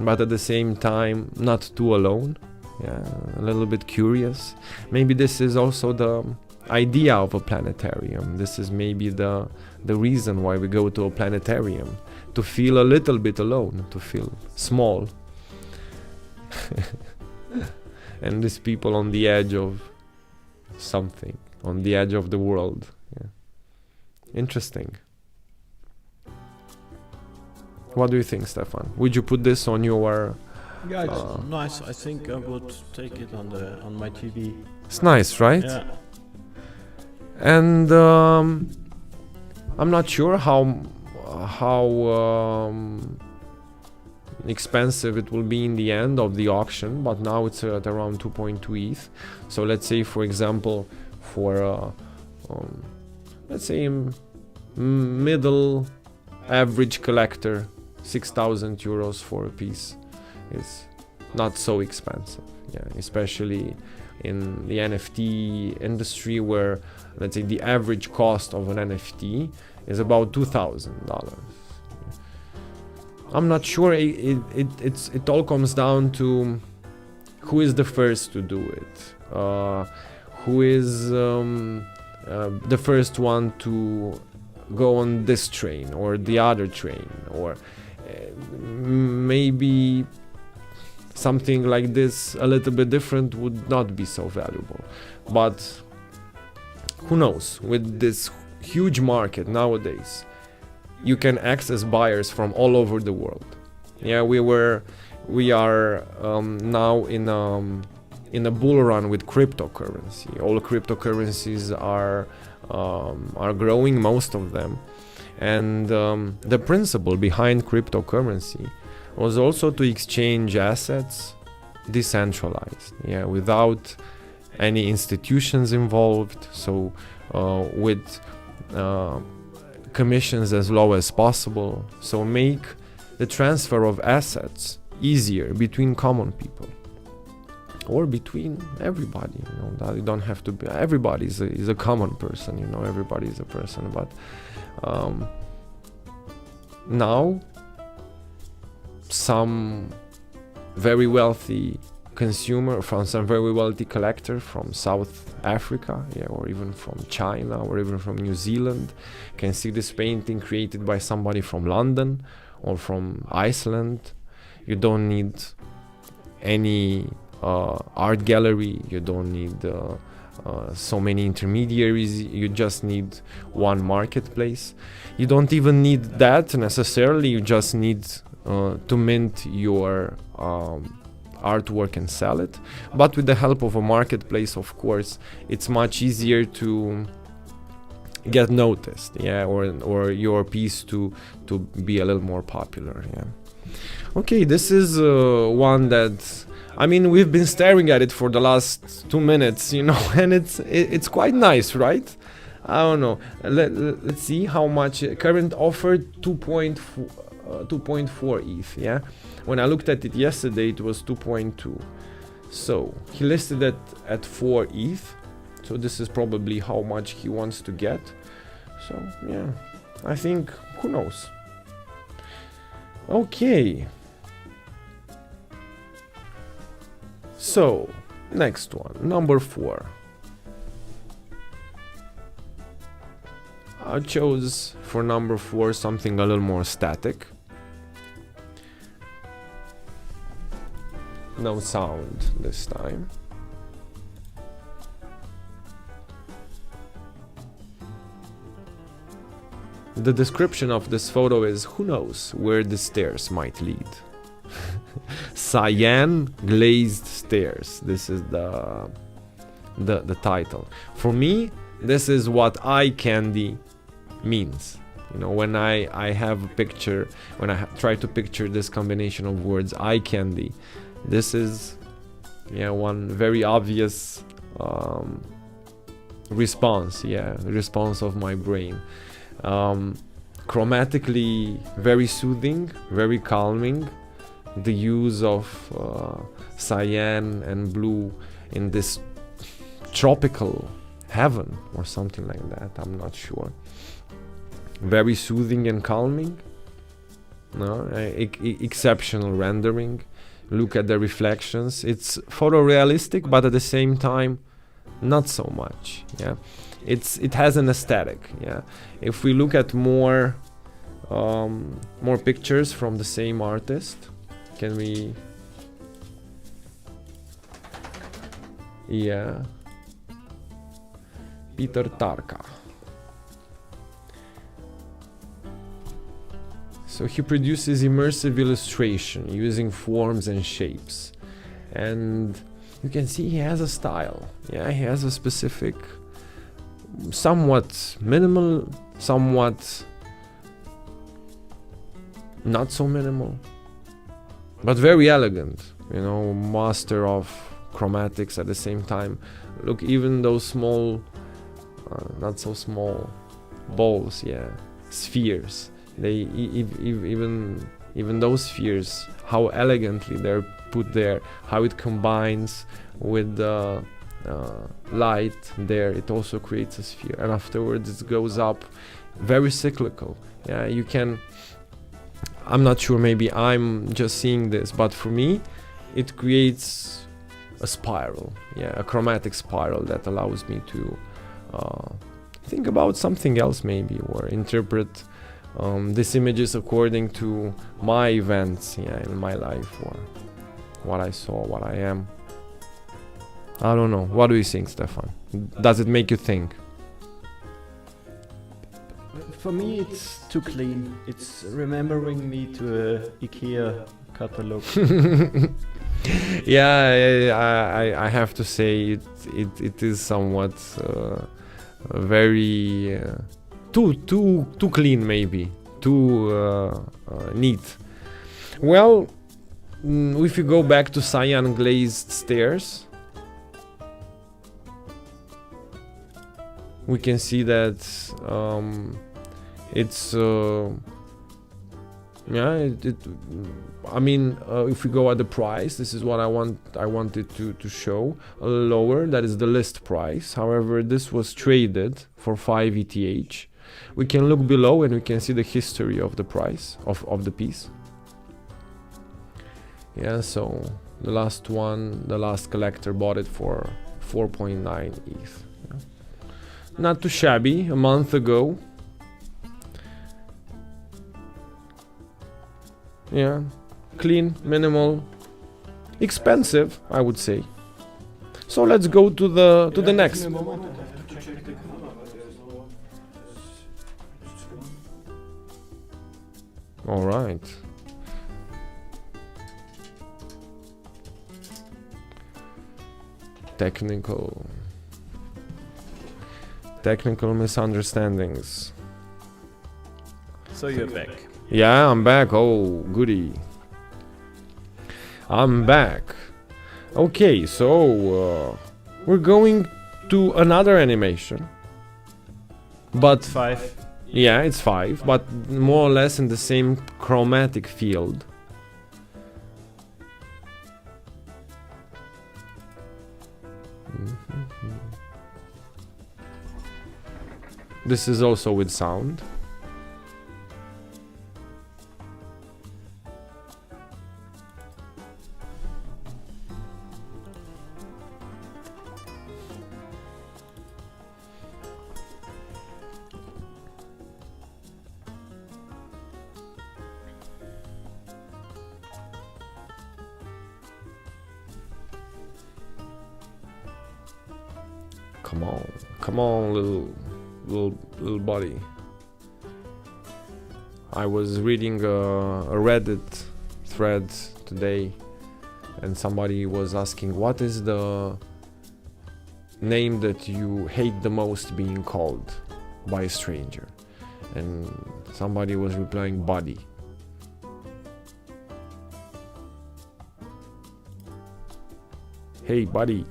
S1: but at the same time not too alone. A little bit curious. Maybe this is also the idea of a planetarium. This is maybe the reason why we go to a planetarium, to feel a little bit alone, to feel small. And these people on the edge of something, on the edge of the world. Interesting. What do you think, Stefan? Would you put this on your...
S3: Yeah, it's nice. I think I would take it on my TV.
S1: It's nice, right?
S3: Yeah.
S1: And I'm not sure how expensive it will be in the end of the auction, but now it's at around 2.2 ETH. So let's say, for example, for let's say middle average collector, 6,000 euros for a piece is not so expensive. Especially in the NFT industry, where let's say the average cost of an NFT is about $2,000. I'm not sure. It all comes down to who is the first to do it, who is the first one to go on this train or the other train, or maybe something like this a little bit different would not be so valuable. But who knows, with this huge market nowadays, you can access buyers from all over the world. We are now in a bull run with cryptocurrency. All cryptocurrencies are growing, most of them, and the principle behind cryptocurrency was also to exchange assets decentralized, without any institutions involved, so with commissions as low as possible, so make the transfer of assets easier between common people or between everybody. That you don't have to be, everybody is a common person, everybody is a person. But now some very wealthy consumer, from some very wealthy collector from South Africa, yeah, or even from China, or even from New Zealand. You can see this painting created by somebody from London or from Iceland. You don't need any art gallery, you don't need so many intermediaries, you just need one marketplace. You don't even need that necessarily, you just need to mint your artwork and sell it. But with the help of a marketplace, of course, it's much easier to get noticed, yeah, or your piece to be a little more popular, yeah. Okay, this is one that, I mean, we've been staring at it for the last 2 minutes, you know, and it's quite nice, right? I don't know. Let's see how much. Current offer 2.4 ETH, yeah. When I looked at it yesterday, it was 2.2. So he listed it at 4 ETH. So this is probably how much he wants to get. So yeah, I think, who knows? Okay. So, next one, number 4. I chose for number 4 something a little more static. No sound this time. The description of this photo is, who knows where the stairs might lead. Cyan glazed stairs. This is the title. For me, this is what eye candy means. You know, when I have a picture, when I try to picture this combination of words, eye candy, this is, yeah, one very obvious response. Yeah, response of my brain. Chromatically very soothing, very calming. The use of cyan and blue in this tropical heaven or something like that, I'm not sure. Very soothing and calming. No, exceptional rendering. Look at the reflections. It's photorealistic, but at the same time, not so much. Yeah, it has an aesthetic. Yeah, if we look at more pictures from the same artist, can we? Yeah, Peter Tarka. So he produces immersive illustration using forms and shapes, and you can see he has a style. Yeah, he has a specific, somewhat minimal, somewhat not so minimal, but very elegant. You know, master of chromatics at the same time. Look, even those small, not so small balls, yeah, spheres. They even those spheres, how elegantly they're put there, how it combines with the light there, it also creates a sphere, and afterwards it goes up, very cyclical. Yeah, you can, I'm not sure, maybe I'm just seeing this, but for me it creates a spiral, yeah, a chromatic spiral that allows me to think about something else maybe, or interpret these images according to my events, yeah, in my life, or what I saw, what I am. I don't know. What do you think, Stefan? Does it make you think?
S3: For me, it's too clean. It's remembering me to a IKEA catalog.
S1: Yeah, I have to say it is somewhat very too clean, maybe too neat. Well, if you go back to cyan glazed stairs, we can see that it's yeah, I mean, if we go at the price, this is what I wanted to show a little lower. That is the list price. However, this was traded for 5 ETH. We can look below and we can see the history of the price of the piece. Yeah, so The last one, the last collector bought it for 4.9 ETH. Yeah. Not too shabby, a month ago. Yeah, clean, minimal, expensive, I would say. So let's go to the next. All right. Technical misunderstandings.
S3: So you're back.
S1: Yeah, I'm back. Oh, goody. I'm back. Okay, so we're going to another animation. But
S3: 5.
S1: yeah, it's 5, but more or less in the same chromatic field. This is also with sound. Come on, little buddy. I was reading a Reddit thread today, and somebody was asking, what is the name that you hate the most being called by a stranger? And somebody was replying, buddy. Hey, buddy,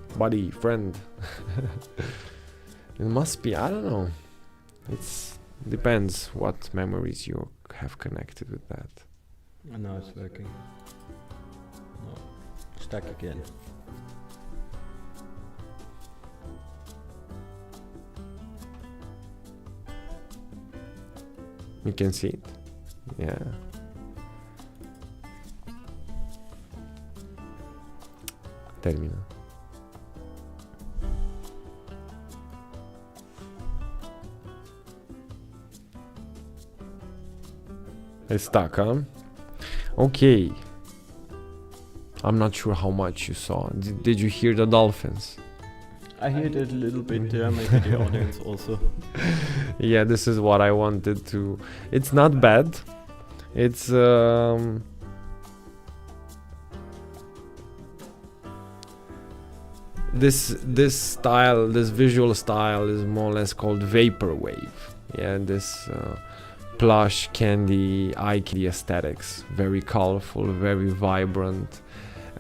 S1: friend. It must be, I don't know. It's depends what memories you have connected with that.
S3: And now it's working. No, stuck again.
S1: You can see it? Yeah. Termina. It's stuck, huh? Okay. I'm not sure how much you saw. Did you hear the dolphins?
S3: I heard it a little bit there, maybe the audience also.
S1: Yeah, this is what I wanted to. It's not bad. It's this style, this visual style is more or less called vaporwave. Yeah, this plush candy eye candy aesthetics, very colorful, very vibrant,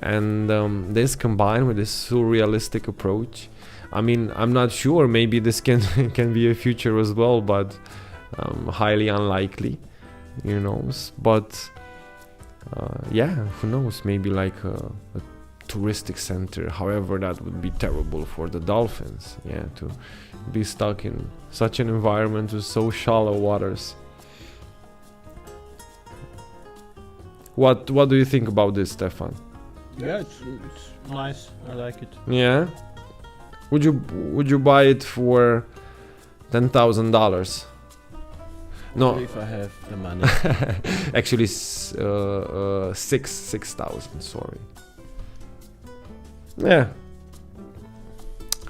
S1: and this combined with this surrealistic approach. I mean, I'm not sure, maybe this can can be a future as well, but highly unlikely, you know. But yeah, who knows, maybe like a touristic center. However, that would be terrible for the dolphins, yeah, to be stuck in such an environment with so shallow waters. What do you think about this, Stefan?
S3: Yeah, it's nice. I like it.
S1: Yeah. Would you buy it for $10,000? No.
S3: If I have the money.
S1: Actually, 6,000. Sorry. Yeah.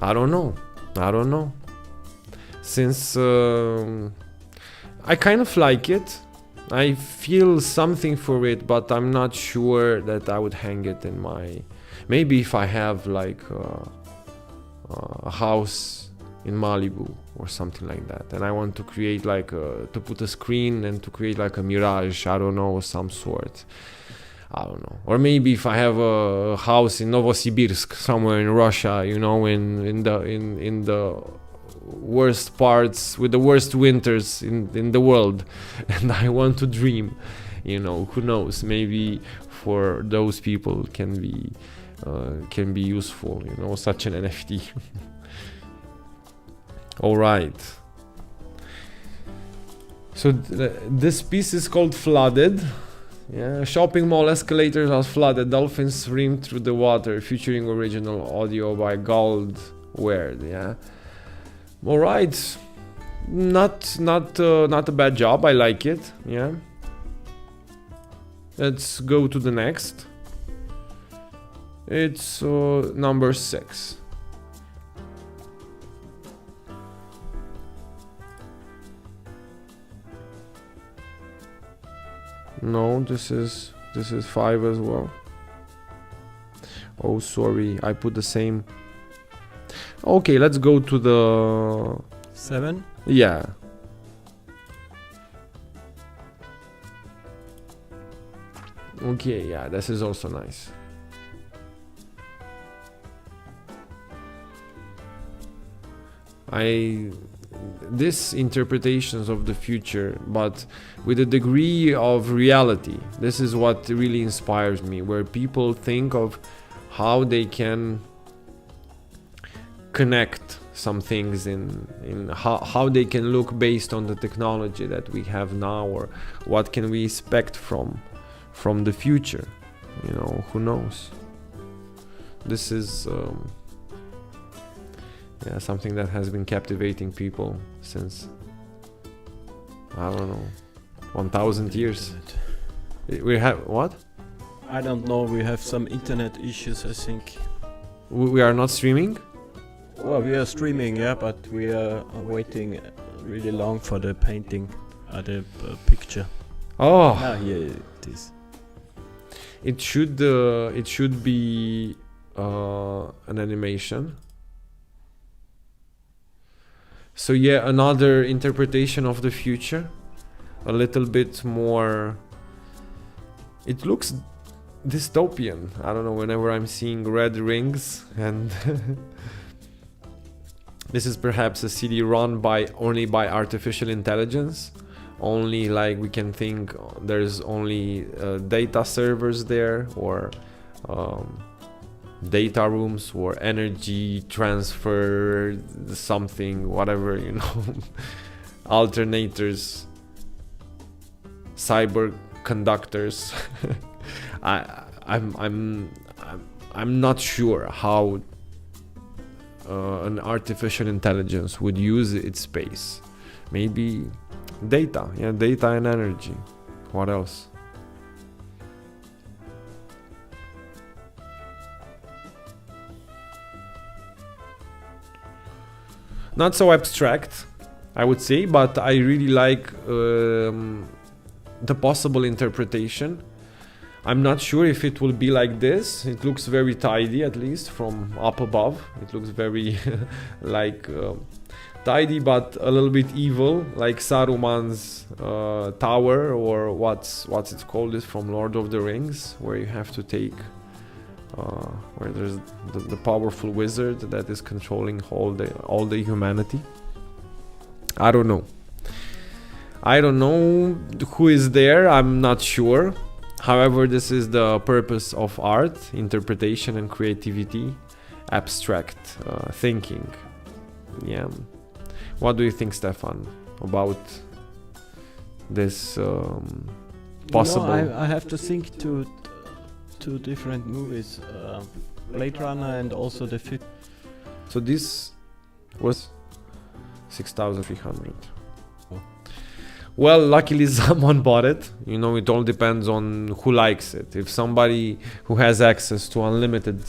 S1: I don't know. Since I kind of like it. I feel something for it, but I'm not sure that I would hang it in my... Maybe if I have like a house in Malibu or something like that, and I want to create like to put a screen and to create like a mirage, I don't know, some sort. I don't know. Or maybe if I have a house in Novosibirsk, somewhere in Russia, you know, in the worst parts, with the worst winters in the world, and I want to dream, you know, who knows, maybe for those people can be useful, you know, such an NFT. All right, so this piece is called Flooded. Yeah, shopping mall escalators are flooded. Dolphins swim through the water, featuring original audio by Goldware. Yeah. All right. Not a bad job. I like it. Yeah. Let's go to the next. It's number 6. No, this is 5 as well. Oh, sorry, I put the same. Okay, let's go to the
S3: 7.
S1: Yeah. Okay, yeah, this is also nice. This interpretations of the future, but with a degree of reality. This is what really inspires me, where people think of how they can connect some things in how they can look based on the technology that we have now, or what can we expect from the future. You know, who knows? This is something that has been captivating people since, I don't know, 1,000 years. We have what?
S3: I don't know, we have some internet issues, I think.
S1: We are not streaming?
S3: Well, we are streaming, yeah, but we are waiting really long for the painting, the picture.
S1: Oh,
S3: Ah, here it is.
S1: it should be an animation. So yeah, another interpretation of the future, a little bit more. It looks dystopian. I don't know, whenever I'm seeing red rings, and this is perhaps a city run only by artificial intelligence. Only, like, we can think there's only data servers there, or data rooms, or energy transfer something, whatever, you know. Alternators, cyber conductors. I'm not sure how an artificial intelligence would use its space. Maybe data and energy. What else? Not so abstract, I would say, but I really like the possible interpretation. I'm not sure if it will be like this. It looks very tidy, at least from up above. It looks very like tidy, but a little bit evil, like Saruman's tower, or what's it called, is from Lord of the Rings, where you have to take where there's the powerful wizard that is controlling all the humanity. I don't know who is there. I'm not sure. However, this is the purpose of art: interpretation and creativity, abstract thinking. Yeah. What do you think, Stefan, about this possible?
S3: No, I have to think to two different movies, Blade Runner and also the fifth.
S1: So this was 6,300.
S3: Oh.
S1: Well, luckily someone bought it. You know, it all depends on who likes it. If somebody who has access to unlimited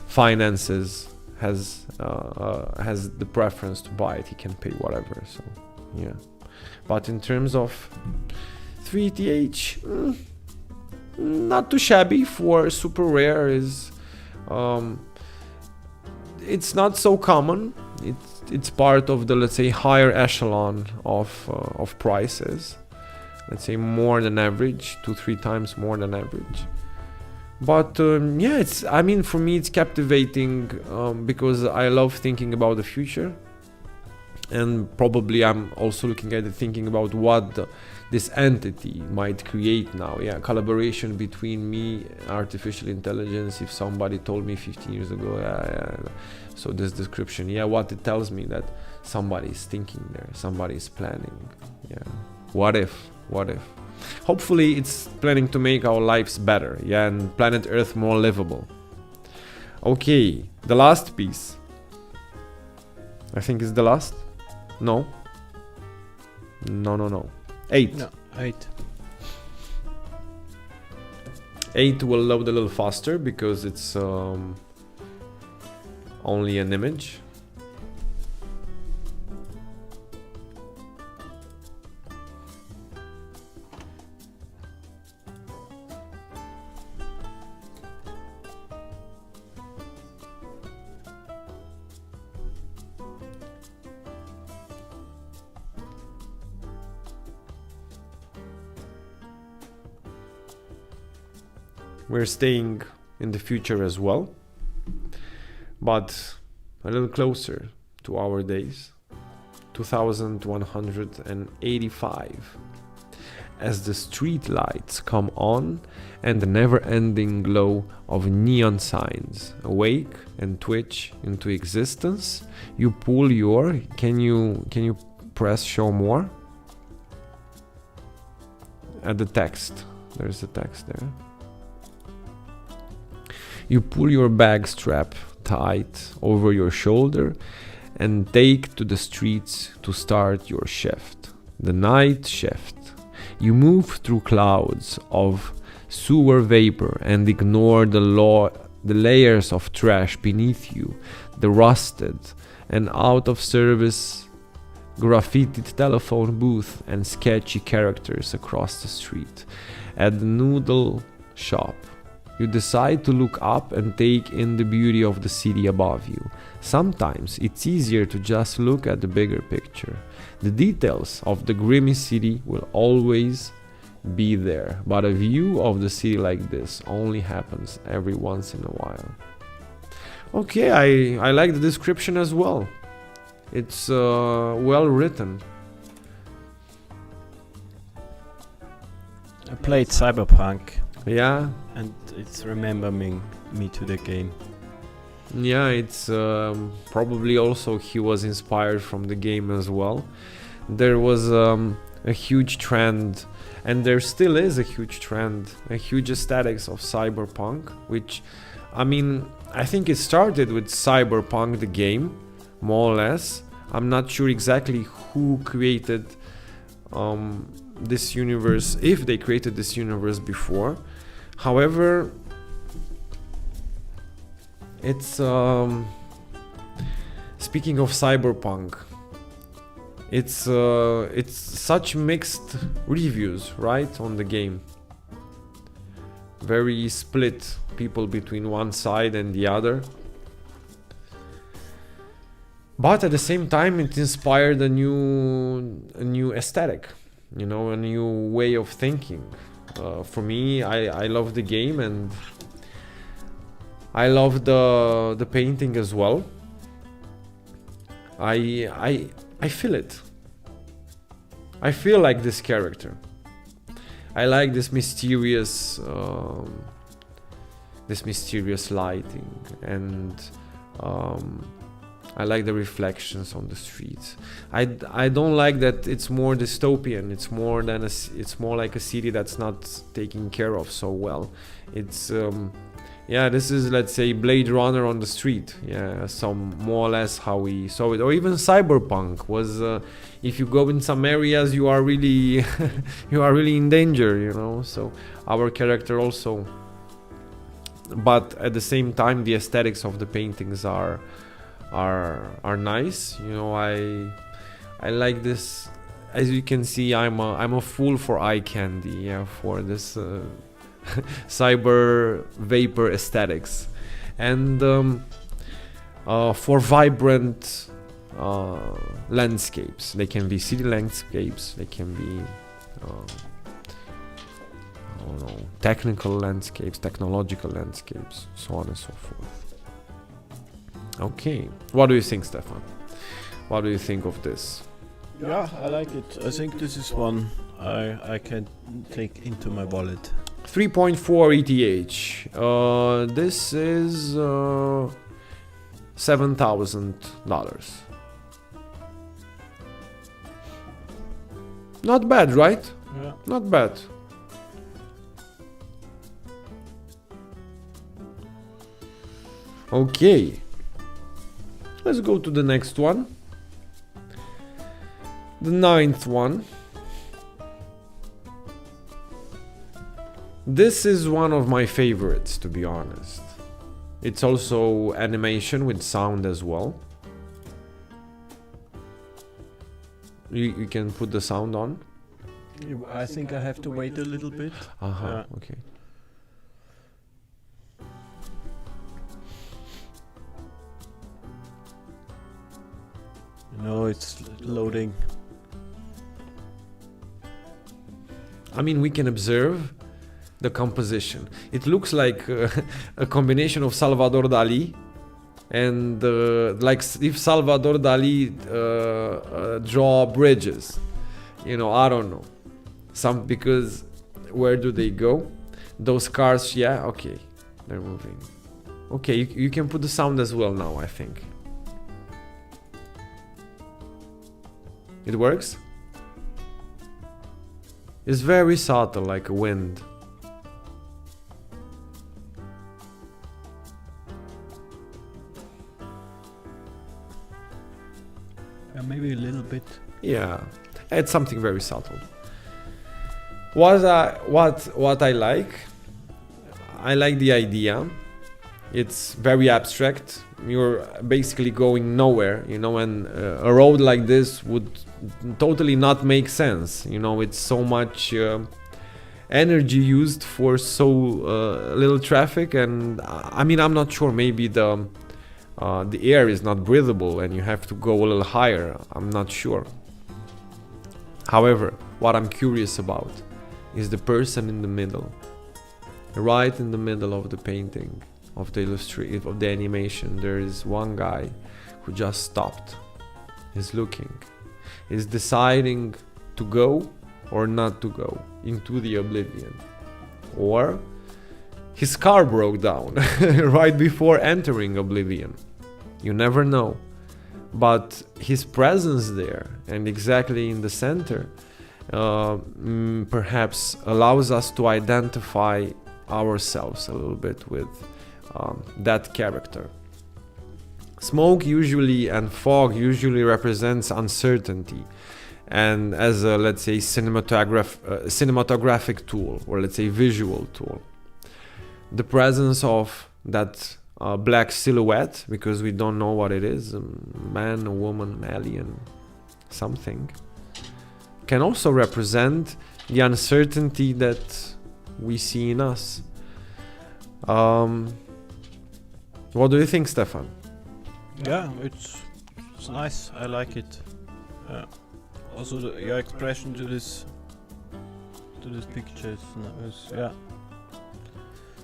S1: finances has the preference to buy it, he can pay whatever. So yeah. But in terms of 3ETH, not too shabby for super rare. Is it's not so common. It's part of the, let's say, higher echelon of prices. Let's say more than average, 2-3 times more than average. But yeah, I mean, for me it's captivating because I love thinking about the future, and probably I'm also looking at it, thinking about what this entity might create now. Yeah, collaboration between me, artificial intelligence. If somebody told me 15 years ago, yeah. So this description, yeah, what it tells me, that somebody is thinking there, somebody is planning. Yeah, what if? hopefully it's planning to make our lives better, yeah, and planet Earth more livable. Okay, the last piece. I think it's the last. No. 8.
S3: No, 8.
S1: 8 will load a little faster because it's only an image. We're staying in the future as well, but a little closer to our days, 2185, as the street lights come on and the never-ending glow of neon signs awake and twitch into existence. You pull your, can you press show more? At the text, there's the text there. You pull your bag strap tight over your shoulder and take to the streets to start your shift, the night shift. You move through clouds of sewer vapor and ignore the layers of trash beneath you, the rusted and out of service graffitied telephone booth and sketchy characters across the street. At the noodle shop, you decide to look up and take in the beauty of the city above you. Sometimes it's easier to just look at the bigger picture. The details of the grimy city will always be there, but a view of the city like this only happens every once in a while. Okay, I like the description as well. It's well written.
S3: I played Cyberpunk.
S1: Yeah.
S3: And it's remembering me to the game.
S1: Yeah, it's probably also he was inspired from the game as well. There was a huge trend, and there still is a huge trend, a huge aesthetics of cyberpunk, which, I mean, I think it started with Cyberpunk the game, more or less. I'm not sure exactly who created this universe, if they created this universe before. However, it's speaking of cyberpunk, it's such mixed reviews, right, on the game. Very split people between one side and the other. But at the same time, it inspired a new aesthetic, you know, a new way of thinking. For me, I love the game and I love the painting as well. I feel it. I feel like this character. I like this mysterious lighting, and I like the reflections on the streets. I don't like that it's more dystopian. It's more like a city that's not taken care of so well. It's yeah, this is, let's say, Blade Runner on the street. Yeah, some more or less how we saw it. Or even Cyberpunk was, if you go in some areas, you are really you are really in danger, you know. So our character also, but at the same time, the aesthetics of the paintings are nice. You know, I like this. As you can see, I'm a fool for eye candy. Yeah, for this cyber vapor aesthetics, and for vibrant landscapes. They can be city landscapes. They can be I don't know, technical landscapes, technological landscapes, so on and so forth. Okay, what do you think, Stefan? What do you think of this?
S3: Yeah, I like it. I think this is one I can take into my wallet.
S1: 3.4 ETH. This is $7,000. Not bad, right?
S3: Yeah.
S1: Not bad. Okay, let's go to the next one. The 9th one. This is one of my favorites, to be honest. It's also animation with sound as well. You can put the sound on.
S3: I think I have to wait a little bit.
S1: Okay.
S3: No, it's loading.
S1: I mean, we can observe the composition. It looks like a combination of Salvador Dali and like if Salvador Dali draw bridges. You know, I don't know. Because where do they go? Those cars, yeah, okay, they're moving. Okay, you can put the sound as well now, I think. It works? It's very subtle, like a wind.
S3: Maybe a little bit.
S1: Yeah, it's something very subtle. What I like the idea. It's very abstract. You're basically going nowhere, and a road like this would totally not make sense. It's so much energy used for so little traffic, and I mean, I'm not sure. Maybe the air is not breathable, and you have to go a little higher. I'm not sure. However, what I'm curious about is the person in the middle, right in the middle of the painting, of the animation. There is one guy who just stopped. He's looking. He's deciding to go or not to go into the oblivion. Or his car broke down right before entering oblivion. You never know. But his presence there and exactly in the center perhaps allows us to identify ourselves a little bit with that character. Smoke usually and fog usually represents uncertainty, and as a, let's say, cinematographic tool, or let's say visual tool, the presence of that black silhouette, because we don't know what it is, a man, a woman, an alien, something, can also represent the uncertainty that we see in us. What do you think, Stefan?
S3: Yeah, it's nice. I like it. Also, your expression to this picture is yeah,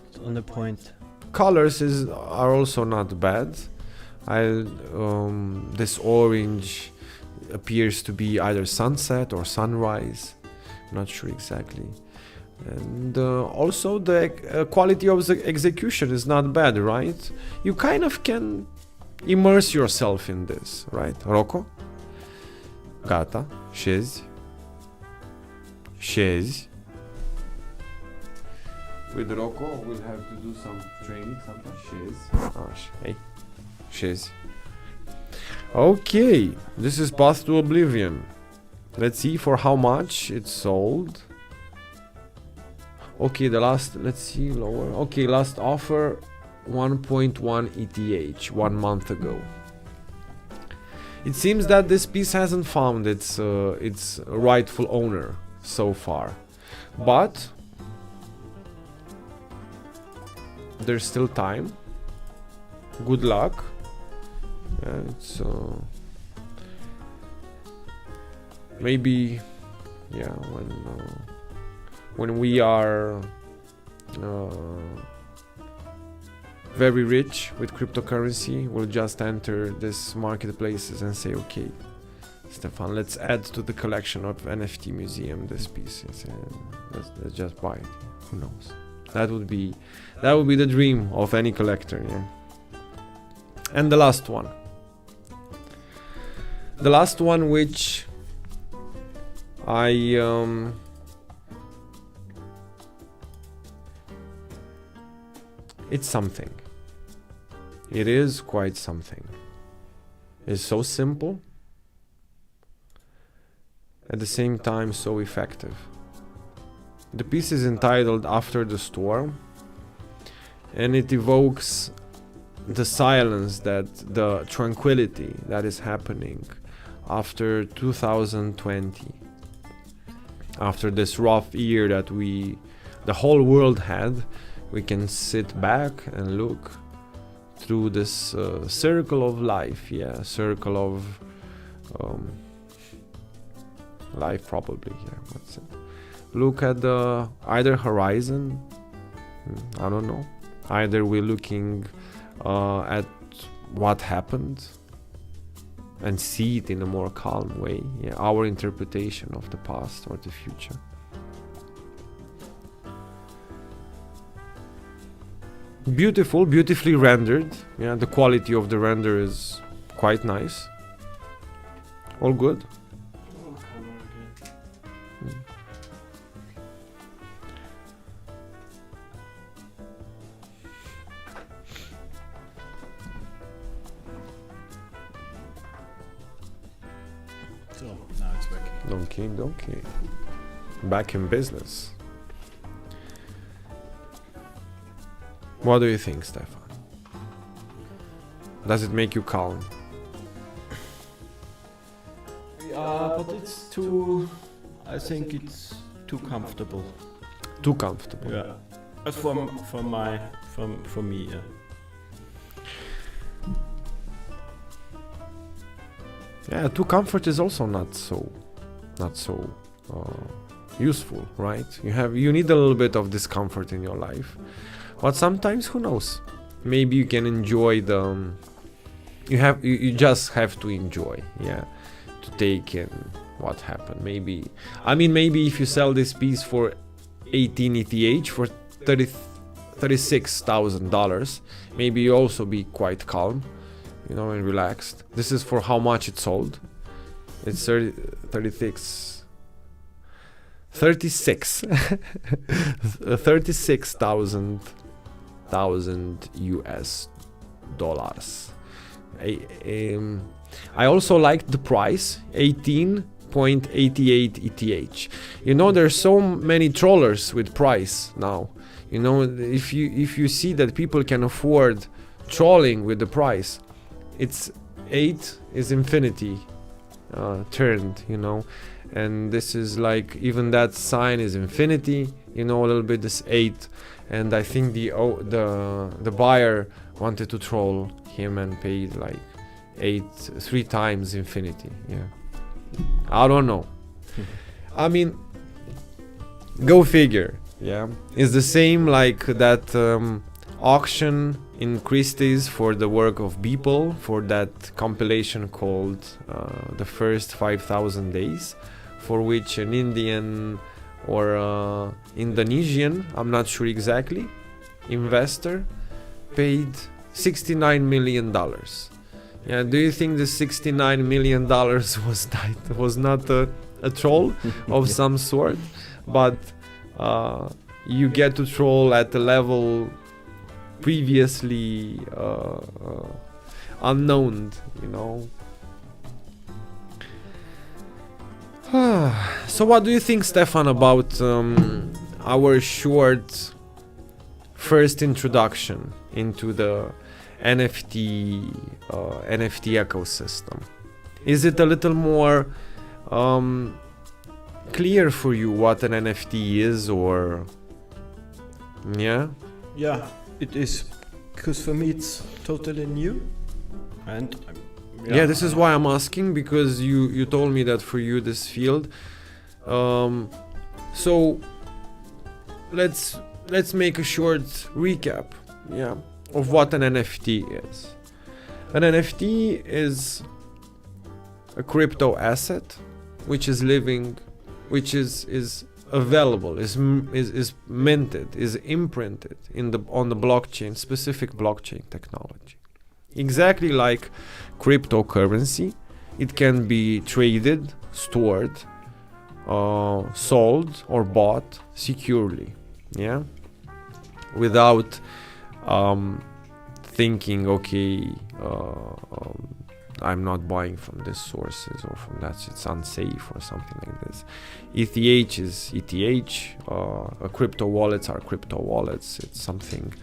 S3: it's on the point.
S1: Colors are also not bad. This orange appears to be either sunset or sunrise. I'm not sure exactly. And also the quality of the execution is not bad, right? You kind of can immerse yourself in this, right? Rocco? Gata. Șezi. With Rocco, we'll have to do some training sometimes. Șezi. Okay, this is Path to Oblivion. Let's see for how much it's sold. Okay, let's see, lower. Okay, last offer 1.1 ETH 1 month ago. It seems that this piece hasn't found its rightful owner so far, but there's still time. Good luck. Yeah, it's maybe, yeah, when we are very rich with cryptocurrency, we'll just enter this marketplaces and say, okay, Stefan, let's add to the collection of NFT Museum this piece. Let's just buy it. Who knows? That would be the dream of any collector, yeah. And the last one, which it's something. It is quite something. It's so simple, at the same time so effective. The piece is entitled After the Storm, and it evokes the silence, the tranquility that is happening after 2020, after this rough year that the whole world had. We can sit back and look through this circle of life, circle of life probably, what's it? Look at the either horizon, I don't know, either we're looking at what happened and see it in a more calm way, our interpretation of the past or the future. Beautiful, beautifully rendered. The quality of the render is quite nice. All good.
S3: So now it's working.
S1: Donkey. Back in business. What do you think, Stefan? Does it make you calm?
S3: But it's too. I think it's too comfortable.
S1: Too comfortable.
S3: Yeah. But for me, yeah.
S1: Yeah, too comfort is also not so useful, right? You need a little bit of discomfort in your life. But sometimes, who knows? Maybe you can enjoy you just have to enjoy, to take in what happened. Maybe if you sell this piece for 18 ETH for $36,000, maybe you also be quite calm, and relaxed. This is for how much it sold. It's 36,000 US dollars. I also liked the price, 18.88 ETH. There's so many trollers with price now. If you see that people can afford trolling with the price, it's 8 is infinity turned, and this is like, even that sign is infinity, a little bit this 8. And I think the buyer wanted to troll him and paid like 3 times infinity. I don't know. Go figure. It's the same like that auction in Christie's for the work of Beeple, for that compilation called The First 5,000 Days, for which an Indian or Indonesian, I'm not sure exactly, investor paid $69 million. Do you think the $69 million was not a troll of some sort? But you get to troll at a level previously unknown, So what do you think, Stefan, about our short first introduction into the NFT ecosystem? Is it a little more clear for you what an NFT is, or
S3: Yeah, it is, because for me it's totally new, and
S1: this is why I'm asking, because you told me that for you this field. So let's make a short recap, of what an NFT is. An NFT is a crypto asset which is living, which is available, is minted, is imprinted on the blockchain, specific blockchain technology. Exactly like cryptocurrency, it can be traded, stored, sold or bought securely, without thinking, okay, I'm not buying from this sources or from that, it's unsafe or something like this. ETH is ETH, crypto wallets are crypto wallets. It's something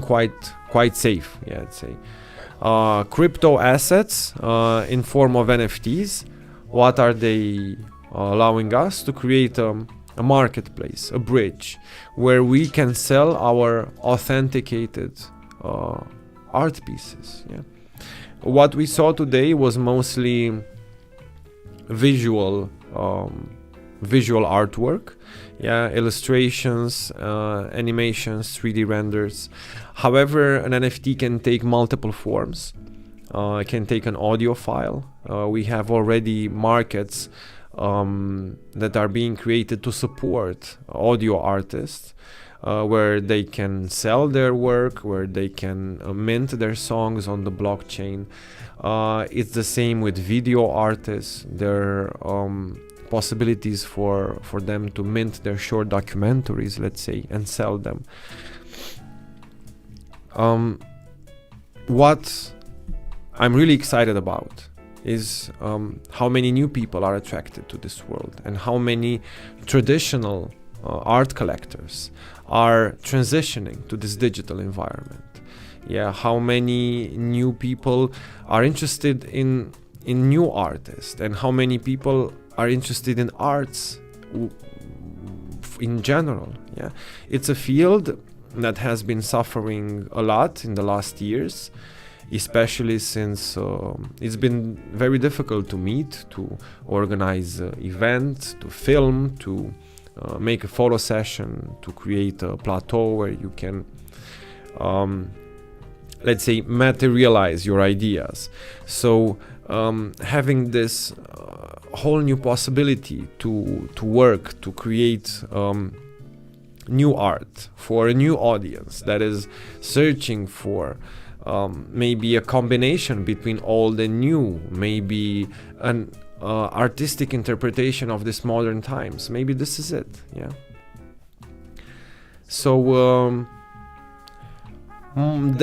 S1: quite safe, yeah, I'd say. Crypto assets in form of NFTs, what are they allowing us to create a marketplace, a bridge, where we can sell our authenticated art pieces. Yeah. What we saw today was mostly visual artwork, yeah, illustrations, animations, 3D renders. However, an NFT can take multiple forms. It can take an audio file. We have already markets that are being created to support audio artists, where they can sell their work, where they can mint their songs on the blockchain. It's the same with video artists. There are possibilities for them to mint their short documentaries, let's say, and sell them. What I'm really excited about is how many new people are attracted to this world, and how many traditional art collectors are transitioning to this digital environment. Yeah, how many new people are interested in new artists, and how many people are interested in arts in general. Yeah, it's a field that has been suffering a lot in the last years, especially since it's been very difficult to meet, to organize events, to film, to make a photo session, to create a plateau where you can, let's say, materialize your ideas. So having this whole new possibility to work, to create new art for a new audience that is searching for maybe a combination between old and new, maybe an artistic interpretation of this modern times. Maybe this is it, yeah. So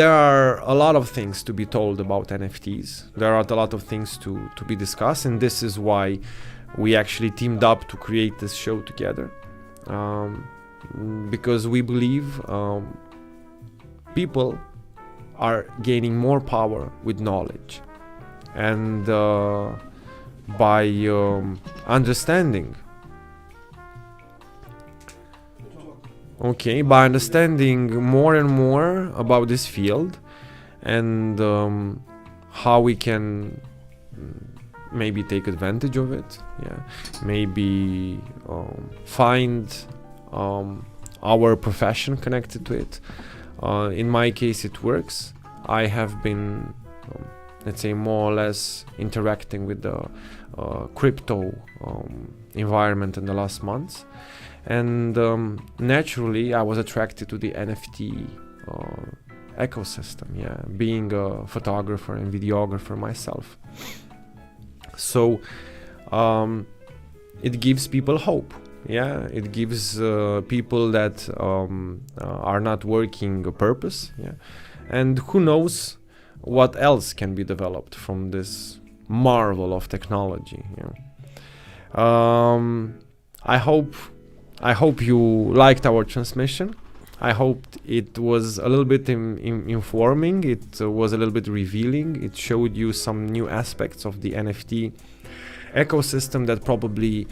S1: there are a lot of things to be told about NFTs. There are a lot of things to be discussed, and this is why we actually teamed up to create this show together, because we believe people are gaining more power with knowledge, and by understanding more and more about this field, and how we can maybe take advantage of it, yeah, maybe find our profession connected to it. In my case, it works. I have been, let's say, more or less interacting with the crypto environment in the last months, and naturally I was attracted to the NFT ecosystem, yeah, being a photographer and videographer myself. So it gives people hope. Yeah, it gives people that are not working a purpose. Yeah, and who knows what else can be developed from this marvel of technology. Yeah. I hope you liked our transmission. I hope it was a little bit informing. It was a little bit revealing. It showed you some new aspects of the NFT ecosystem that probably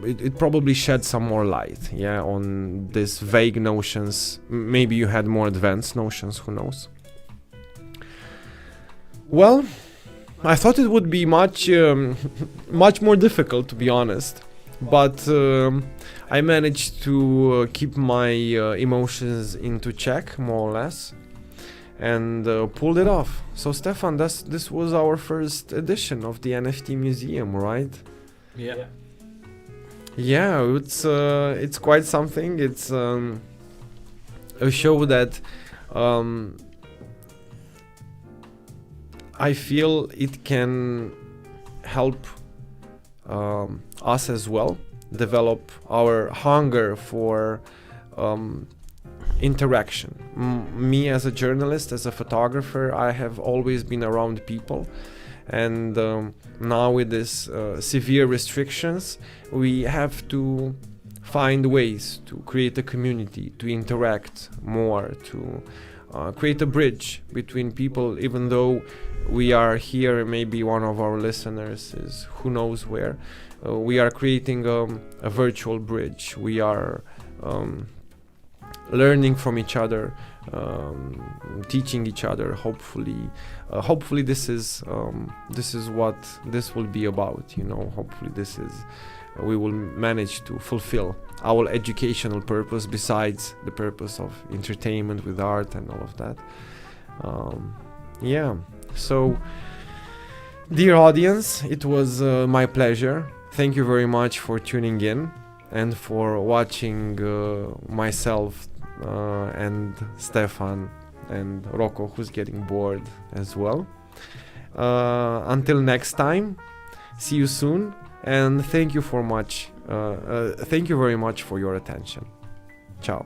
S1: it probably shed some more light, yeah, on these vague notions. Maybe you had more advanced notions, who knows. Well, I thought it would be much more difficult, to be honest, but I managed to keep my emotions into check, more or less, and pulled it off. So Stefan, this was our first edition of the NFT Museum, right?
S3: Yeah.
S1: Yeah, it's quite something. It's a show that I feel it can help us as well develop our hunger for interaction. Me as a journalist, as a photographer, I have always been around people, and now with this severe restrictions, we have to find ways to create a community, to interact more, to create a bridge between people, even though we are here, maybe one of our listeners is who knows where. We are creating a virtual bridge. We are learning from each other, teaching each other. Hopefully this is what this will be about. Hopefully we will manage to fulfill our educational purpose besides the purpose of entertainment with art and all of that. So, dear audience, it was my pleasure. Thank you very much for tuning in and for watching myself and Stefan and Rocco, who's getting bored as well. Until next time, see you soon, and thank you very much for your attention. Ciao.